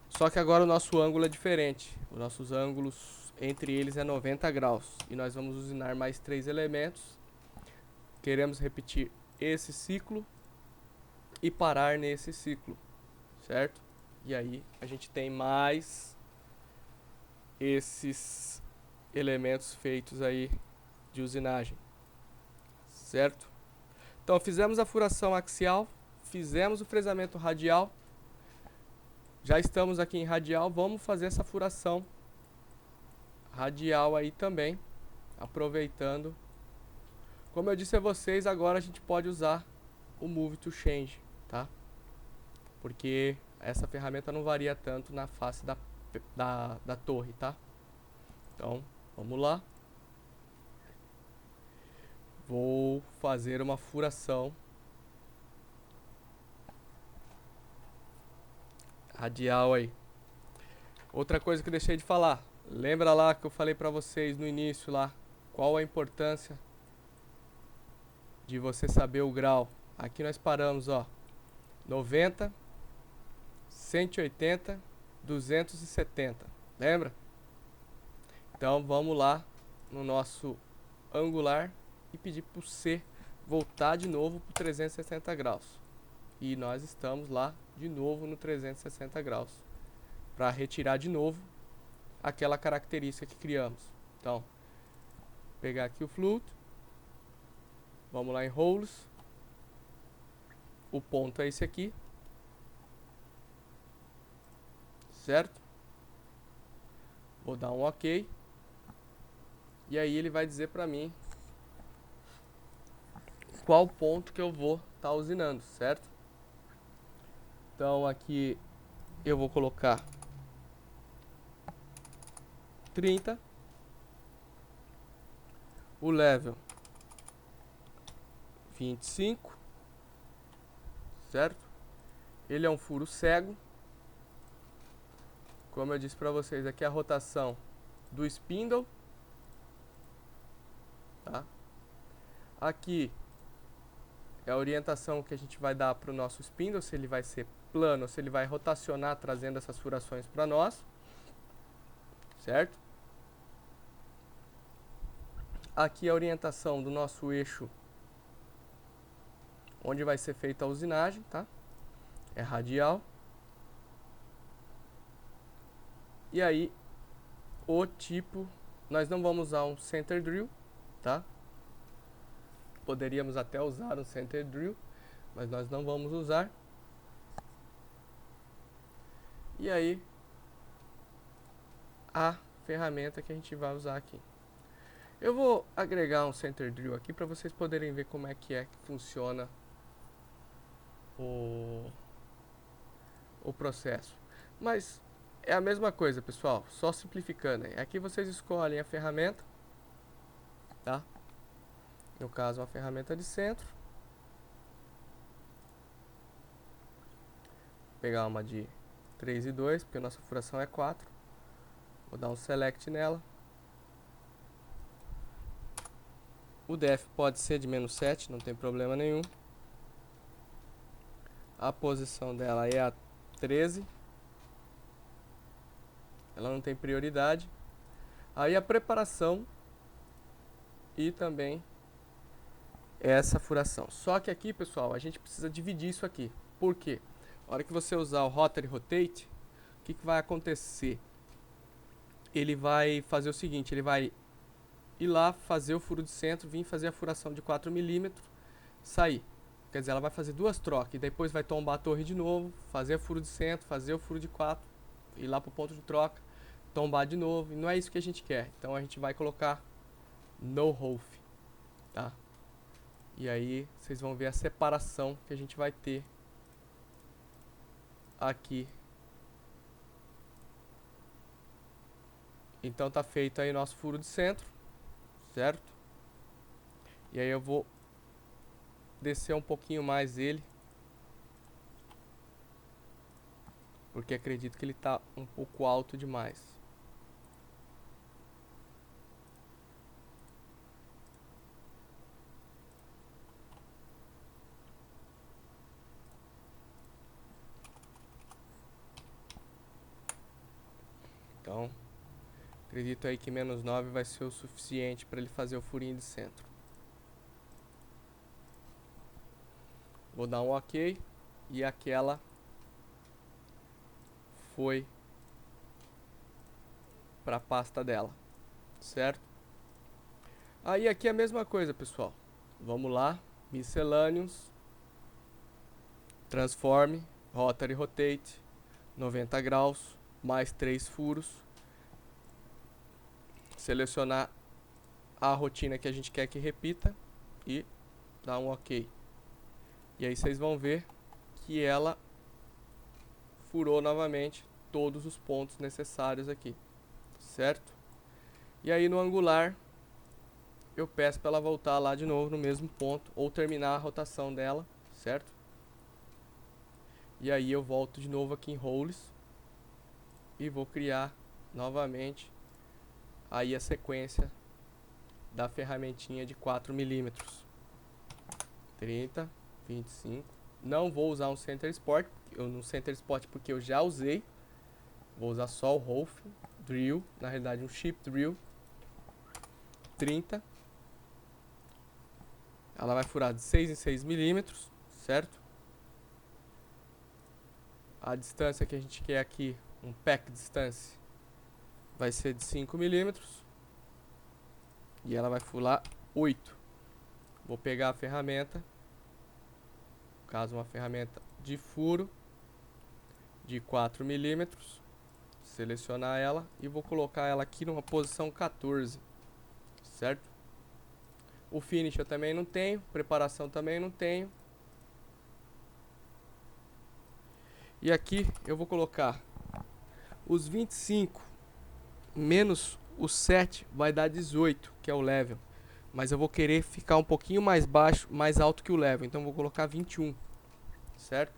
Só que agora o nosso ângulo é diferente. Os nossos ângulos entre eles é 90 graus. E nós vamos usinar mais 3 elementos. Queremos repetir esse ciclo e parar nesse ciclo, certo? E aí a gente tem mais esses elementos feitos aí de usinagem, certo? Então fizemos a furação axial, fizemos o fresamento radial, já estamos aqui em radial, vamos fazer essa furação radial aí também, aproveitando. Como eu disse a vocês, agora a gente pode usar o Move to Change, tá? Porque essa ferramenta não varia tanto na face da torre, tá? Então, vamos lá. Vou fazer uma furação radial aí. Outra coisa que eu deixei de falar. Lembra lá que eu falei pra vocês no início lá, qual a importância de você saber o grau. Aqui nós paramos, ó, 90, 180, 270. Lembra? Então vamos lá no nosso angular e pedir pro C voltar de novo pro 360 graus. E nós estamos lá de novo no 360 graus, para retirar de novo aquela característica que criamos. Então, pegar aqui o flute, vamos lá em rolos, o ponto é esse aqui, certo? Vou dar um OK, e aí ele vai dizer para mim qual ponto que eu vou estar usinando, certo? Então aqui eu vou colocar 30, o level 25, certo? Ele é um furo cego. Como eu disse para vocês, aqui é a rotação do spindle, tá? Aqui é a orientação que a gente vai dar para o nosso spindle, se ele vai ser plano, se ele vai rotacionar trazendo essas furações para nós, certo? Aqui é a orientação do nosso eixo onde vai ser feita a usinagem, tá? É radial. E aí, o tipo, nós não vamos usar um center drill, tá? Poderíamos até usar um center drill, mas nós não vamos usar. E aí, a ferramenta que a gente vai usar aqui. Eu vou agregar um center drill aqui para vocês poderem ver como é que funciona o processo. Mas é a mesma coisa, pessoal, só simplificando. Aqui vocês escolhem a ferramenta, tá? No caso, uma ferramenta de centro. Vou pegar uma de 3 e 2, porque a nossa furação é 4. Vou dar um select nela. O def pode ser de -7, não tem problema nenhum. A posição dela é a 13. Ela não tem prioridade. Aí a preparação e também essa furação. Só que aqui, pessoal, a gente precisa dividir isso aqui. Por quê? A hora que você usar o rotary rotate, o que vai acontecer? Ele vai fazer o seguinte, ele vai ir lá fazer o furo de centro, vir fazer a furação de 4 mm, sair. Quer dizer, ela vai fazer duas trocas e depois vai tombar a torre de novo, fazer o furo de centro, fazer o furo de 4, ir lá para o ponto de troca, tombar de novo. E não é isso que a gente quer. Então a gente vai colocar no rolf, tá? E aí vocês vão ver a separação que a gente vai ter aqui. Então tá feito aí nosso furo de centro, certo? E aí eu vou descer um pouquinho mais ele, porque acredito que ele tá um pouco alto demais. Então, acredito aí que menos 9 vai ser o suficiente para ele fazer o furinho de centro. Vou dar um ok. E aquela foi para a pasta dela, certo? Aí aqui é a mesma coisa, pessoal. Vamos lá, miscellaneous, transform, rotary rotate, 90 graus, mais 3 furos. Selecionar a rotina que a gente quer que repita e dar um ok. E aí vocês vão ver que ela furou novamente todos os pontos necessários aqui, certo? E aí no angular eu peço para ela voltar lá de novo no mesmo ponto ou terminar a rotação dela, certo? E aí eu volto de novo aqui em roles e vou criar novamente aí a sequência da ferramentinha de 4 milímetros. 30, 25. Não vou usar um center spot, porque eu já usei. Vou usar só o Rolf drill, na realidade um chip drill. 30. Ela vai furar de 6 em 6 milímetros, certo? A distância que a gente quer aqui, um pack distance, vai ser de 5 milímetros. E ela vai furar 8. Vou pegar a ferramenta, no caso uma ferramenta de furo de 4 milímetros, selecionar ela e vou colocar ela aqui numa posição 14, certo? O finish eu também não tenho, preparação também não tenho. E aqui eu vou colocar os 25 menos o 7 vai dar 18, que é o level. Mas eu vou querer ficar um pouquinho mais baixo, mais alto que o level, então vou colocar 21, certo?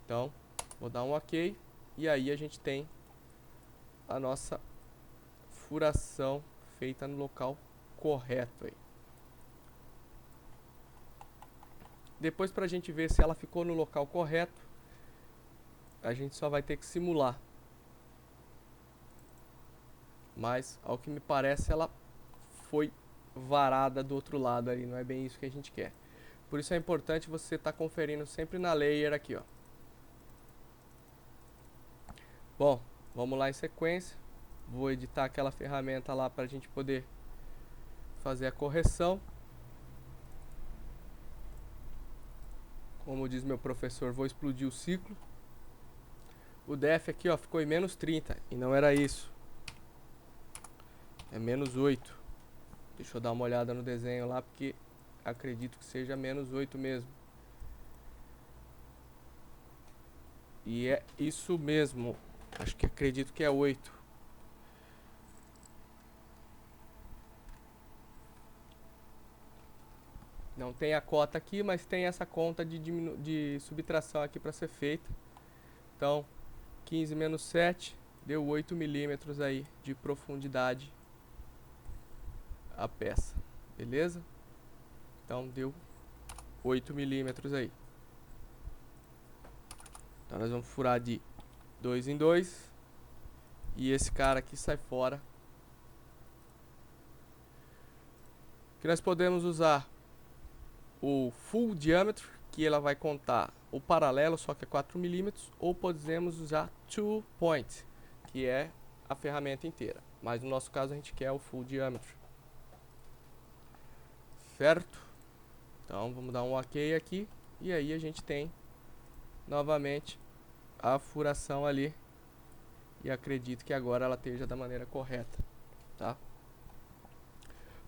Então, vou dar um ok. E aí a gente tem a nossa furação feita no local correto aí. Depois, pra gente ver se ela ficou no local correto, a gente só vai ter que simular. Mas, ao que me parece, ela foi varada do outro lado aí. Não é bem isso que a gente quer. Por isso é importante você estar conferindo sempre na layer aqui, ó. Bom, vamos lá em sequência. Vou editar aquela ferramenta lá pra gente poder fazer a correção. Como diz meu professor, vou explodir o ciclo. O def aqui, ó, ficou em menos 30 e não era isso. É menos 8. Deixa eu dar uma olhada no desenho lá, porque acredito que seja menos 8 mesmo. E é isso mesmo. Acredito que é 8. Não tem a cota aqui, mas tem essa conta de subtração aqui para ser feita. Então, 15 menos 7 deu 8 milímetros aí de profundidade a peça. Beleza? Então, deu 8 milímetros aí. Então, nós vamos furar de 2 em 2. E esse cara aqui sai fora. Que nós podemos usar o full diâmetro, que ela vai contar o paralelo, só que é 4 milímetros, ou podemos usar 2 point, que é a ferramenta inteira. Mas no nosso caso a gente quer o full diâmetro. Certo? Então vamos dar um ok aqui. E aí a gente tem novamente a furação ali. E acredito que agora ela esteja da maneira correta, tá?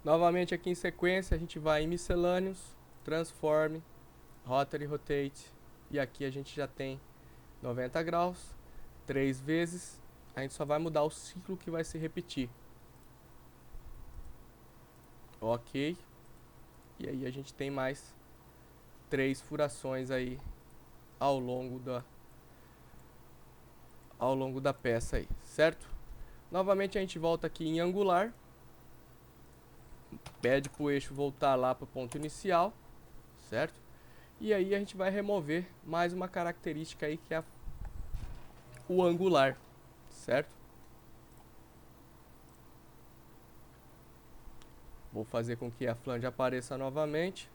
Novamente aqui em sequência a gente vai em miscelâneos, transform, rotary rotate, e aqui a gente já tem 90 graus, 3 vezes, a gente só vai mudar o ciclo que vai se repetir. Ok, e aí a gente tem mais 3 furações aí ao longo da peça aí, certo? Novamente a gente volta aqui em angular, pede para o eixo voltar lá para o ponto inicial, certo? E aí a gente vai remover mais uma característica aí que é o angular, certo? Vou fazer com que a flange apareça novamente,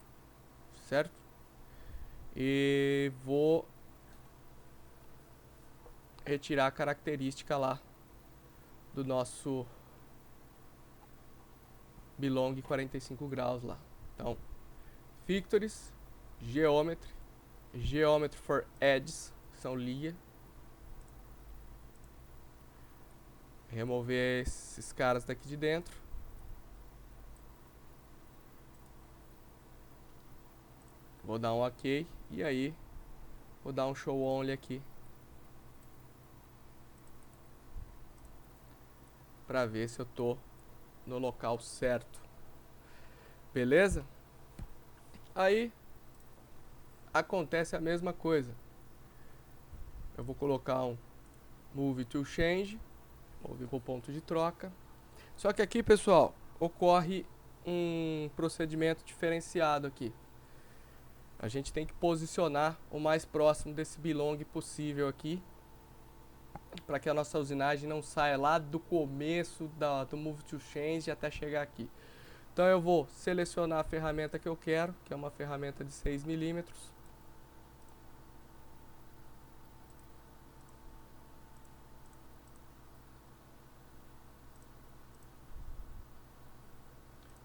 certo? E vou retirar a característica lá do nosso belong 45 graus lá. Então, Victories, Geometry, Geometry for Edges, são linha. Remover esses caras daqui de dentro. Vou dar um OK. E aí, vou dar um Show Only aqui. Pra ver se eu tô no local certo. Beleza? Aí, acontece a mesma coisa. Eu vou colocar um Move to Change. Move para o ponto de troca. Só que aqui, pessoal, ocorre um procedimento diferenciado aqui. A gente tem que posicionar o mais próximo desse belong possível aqui, para que a nossa usinagem não saia lá do começo do Move to Change até chegar aqui. Então eu vou selecionar a ferramenta que eu quero, que é uma ferramenta de 6 mm.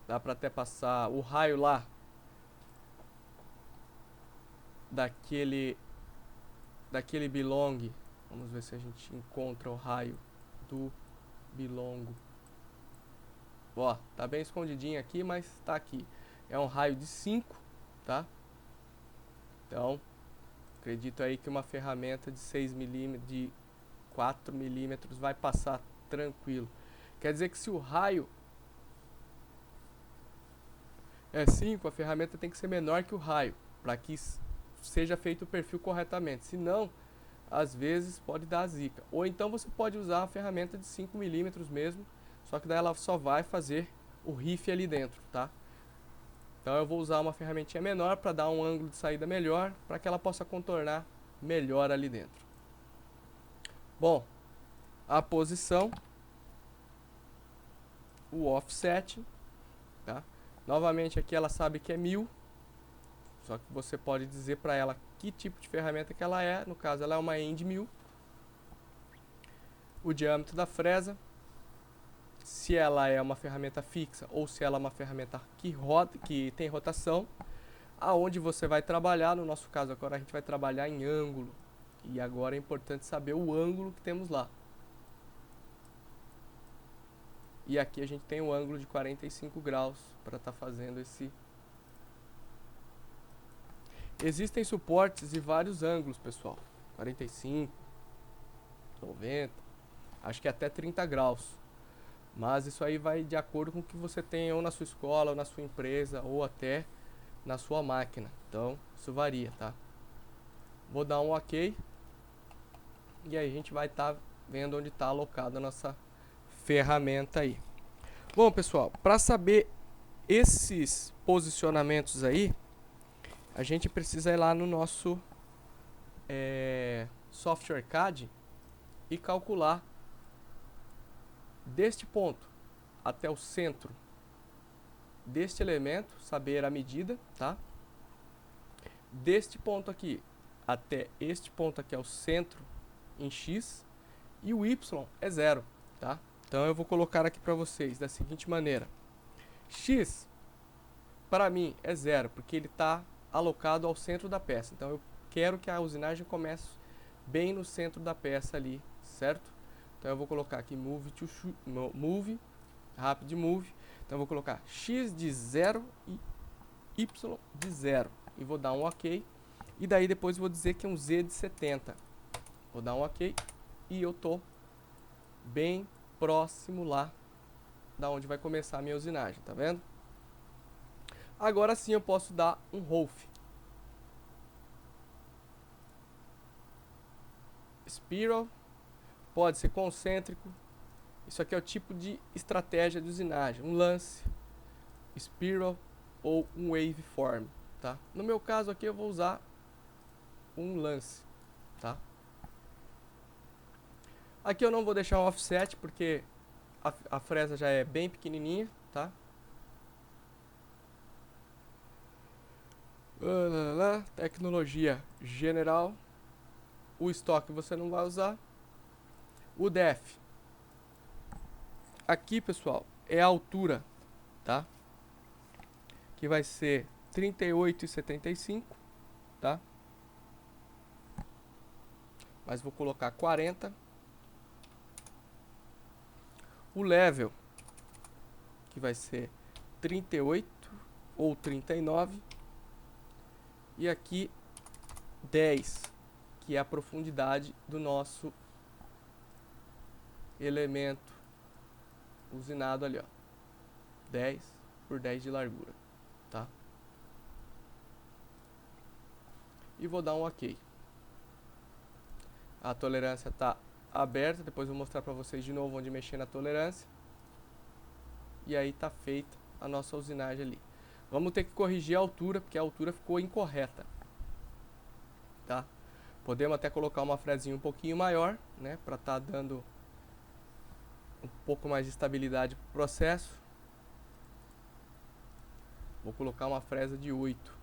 Dá para até passar o raio lá daquele belong. Vamos ver se a gente encontra o raio do belongo. Ó, tá bem escondidinho aqui, mas tá aqui. É um raio de 5, tá? Então, acredito aí que uma ferramenta de 6 mm, de 4 mm vai passar tranquilo. Quer dizer que se o raio é 5, a ferramenta tem que ser menor que o raio, para que seja feito o perfil corretamente. Se não, às vezes pode dar zica. Ou então você pode usar a ferramenta de 5 mm mesmo, só que daí ela só vai fazer o riff ali dentro, tá? Então eu vou usar uma ferramentinha menor para dar um ângulo de saída melhor, para que ela possa contornar melhor ali dentro. Bom, a posição, o offset, tá? Novamente aqui ela sabe que é 1000, só que você pode dizer para ela que tipo de ferramenta que ela é. No caso ela é uma End 1000. O diâmetro da fresa, se ela é uma ferramenta fixa ou se ela é uma ferramenta que tem rotação. Aonde você vai trabalhar, no nosso caso agora a gente vai trabalhar em ângulo. E agora é importante saber o ângulo que temos lá. E aqui a gente tem um ângulo de 45 graus para estar fazendo esse... Existem suportes de vários ângulos, pessoal. 45, 90, acho que até 30 graus. Mas isso aí vai de acordo com o que você tem ou na sua escola, ou na sua empresa, ou até na sua máquina. Então, isso varia, tá? Vou dar um OK. E aí a gente vai estar vendo onde está alocada a nossa ferramenta aí. Bom, pessoal, para saber esses posicionamentos aí, a gente precisa ir lá no nosso software CAD e calcular deste ponto até o centro deste elemento, saber a medida, tá? Deste ponto aqui até este ponto aqui é o centro em X e o Y é 0, tá? Então eu vou colocar aqui para vocês da seguinte maneira: X para mim é 0 porque ele está alocado ao centro da peça. Então eu quero que a usinagem comece bem no centro da peça ali, certo? Então eu vou colocar aqui move, rapid move. Então eu vou colocar x de 0 e y de 0. E vou dar um OK. E daí depois vou dizer que é um z de 70. Vou dar um OK. E eu tô bem próximo lá da onde vai começar a minha usinagem, tá vendo? Agora sim eu posso dar um Rolf. Spiral, pode ser concêntrico. Isso aqui é o tipo de estratégia de usinagem, um lance, spiral ou um waveform, tá? No meu caso aqui eu vou usar um lance, tá? Aqui eu não vou deixar um offset porque a fresa já é bem pequenininha, tá? Tecnologia general. O estoque você não vai usar. O def. Aqui, pessoal, é a altura, tá? Que vai ser 38,75, tá? Mas vou colocar 40. O level, que vai ser 38 ou 39. E aqui 10, que é a profundidade do nosso elemento usinado ali, ó. 10 por 10 de largura, tá? E vou dar um OK. A tolerância está aberta, depois eu vou mostrar para vocês de novo onde mexer na tolerância. E aí tá feita a nossa usinagem ali. Vamos ter que corrigir a altura, porque a altura ficou incorreta, tá? Podemos até colocar uma fresinha um pouquinho maior, né, para tá dando um pouco mais de estabilidade pro processo. Vou colocar uma fresa de 8.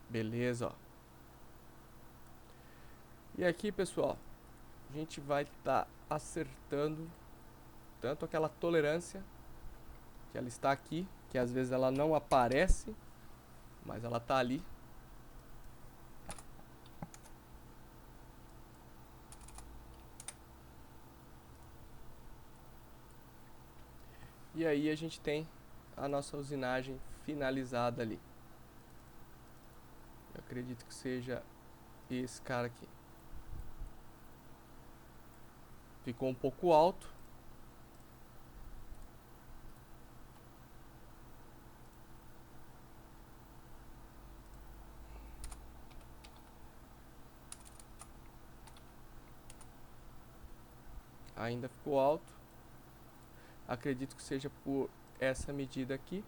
Beleza, ó. E aqui, pessoal, a gente vai estar acertando tanto aquela tolerância, que ela está aqui, que às vezes ela não aparece, mas ela tá ali. E aí a gente tem a nossa usinagem finalizada ali. Eu acredito que seja esse cara aqui. Ficou um pouco alto. Ainda ficou alto. Acredito que seja por essa medida aqui.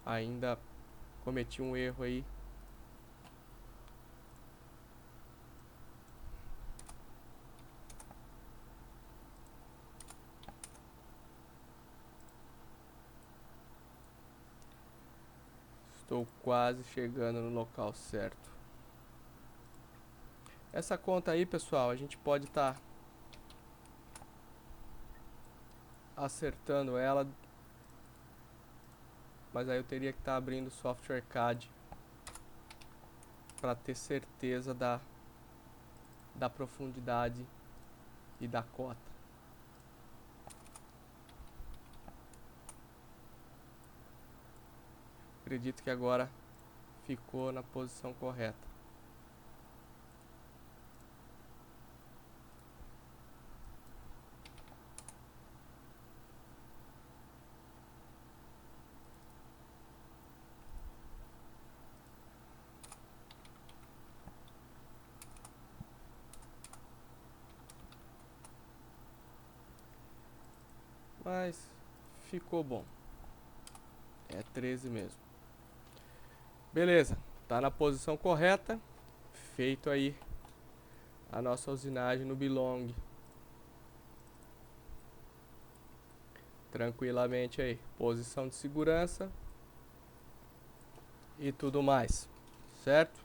Ainda cometi um erro aí. Estou quase chegando no local certo. Essa conta aí, pessoal, a gente pode estar acertando ela, mas aí eu teria que estar abrindo o software CAD para ter certeza da profundidade e da cota. Acredito que agora ficou na posição correta. Mas ficou bom. É 13 mesmo. Beleza, tá na posição correta. Feito aí a nossa usinagem no Belong. tranquilamente aí, posição de segurança e tudo mais, certo?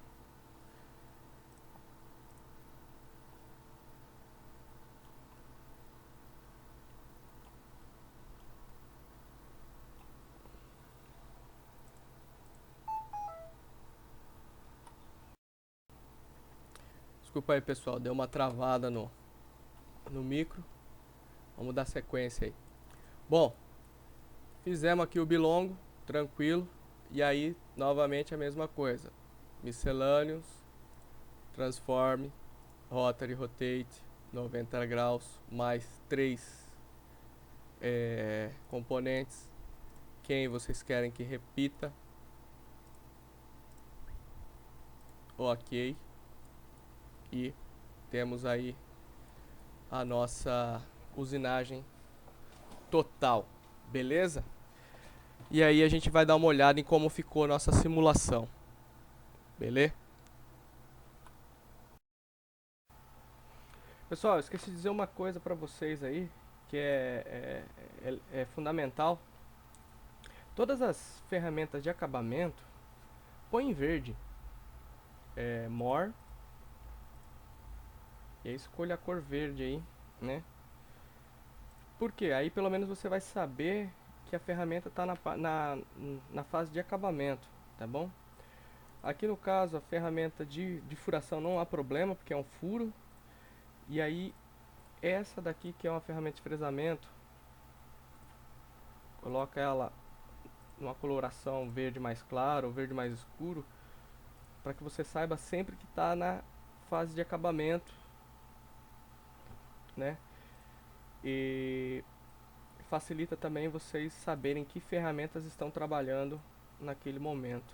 Desculpa aí, pessoal, deu uma travada no micro. Vamos dar sequência aí. Bom, fizemos aqui o bilongo, tranquilo. E aí, novamente a mesma coisa. Miscellaneous, transform, rotary, rotate, 90 graus, mais 3 componentes. Quem vocês querem que repita. Ok. E temos aí a nossa usinagem total, beleza? E aí a gente vai dar uma olhada em como ficou a nossa simulação, beleza? Pessoal, eu esqueci de dizer uma coisa para vocês aí, que é fundamental. Todas as ferramentas de acabamento, põe em verde, more, e aí escolha a cor verde aí, né? Por quê? Aí pelo menos você vai saber que a ferramenta está na fase de acabamento, tá bom? Aqui no caso a ferramenta de furação não há problema, porque é um furo. E aí essa daqui que é uma ferramenta de fresamento, coloca ela numa coloração verde mais claro ou verde mais escuro, para que você saiba sempre que está na fase de acabamento, né? E facilita também vocês saberem que ferramentas estão trabalhando naquele momento.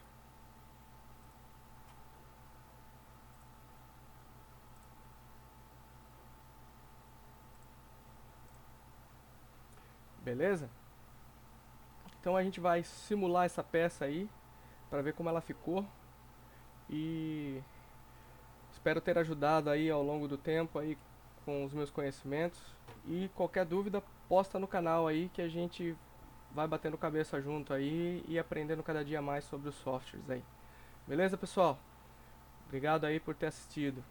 Beleza? Então a gente vai simular essa peça aí para ver como ela ficou e espero ter ajudado aí ao longo do tempo aí com os meus conhecimentos. E qualquer dúvida, posta no canal aí que a gente vai batendo cabeça junto aí e aprendendo cada dia mais sobre os softwares aí. Beleza, pessoal? Obrigado aí por ter assistido.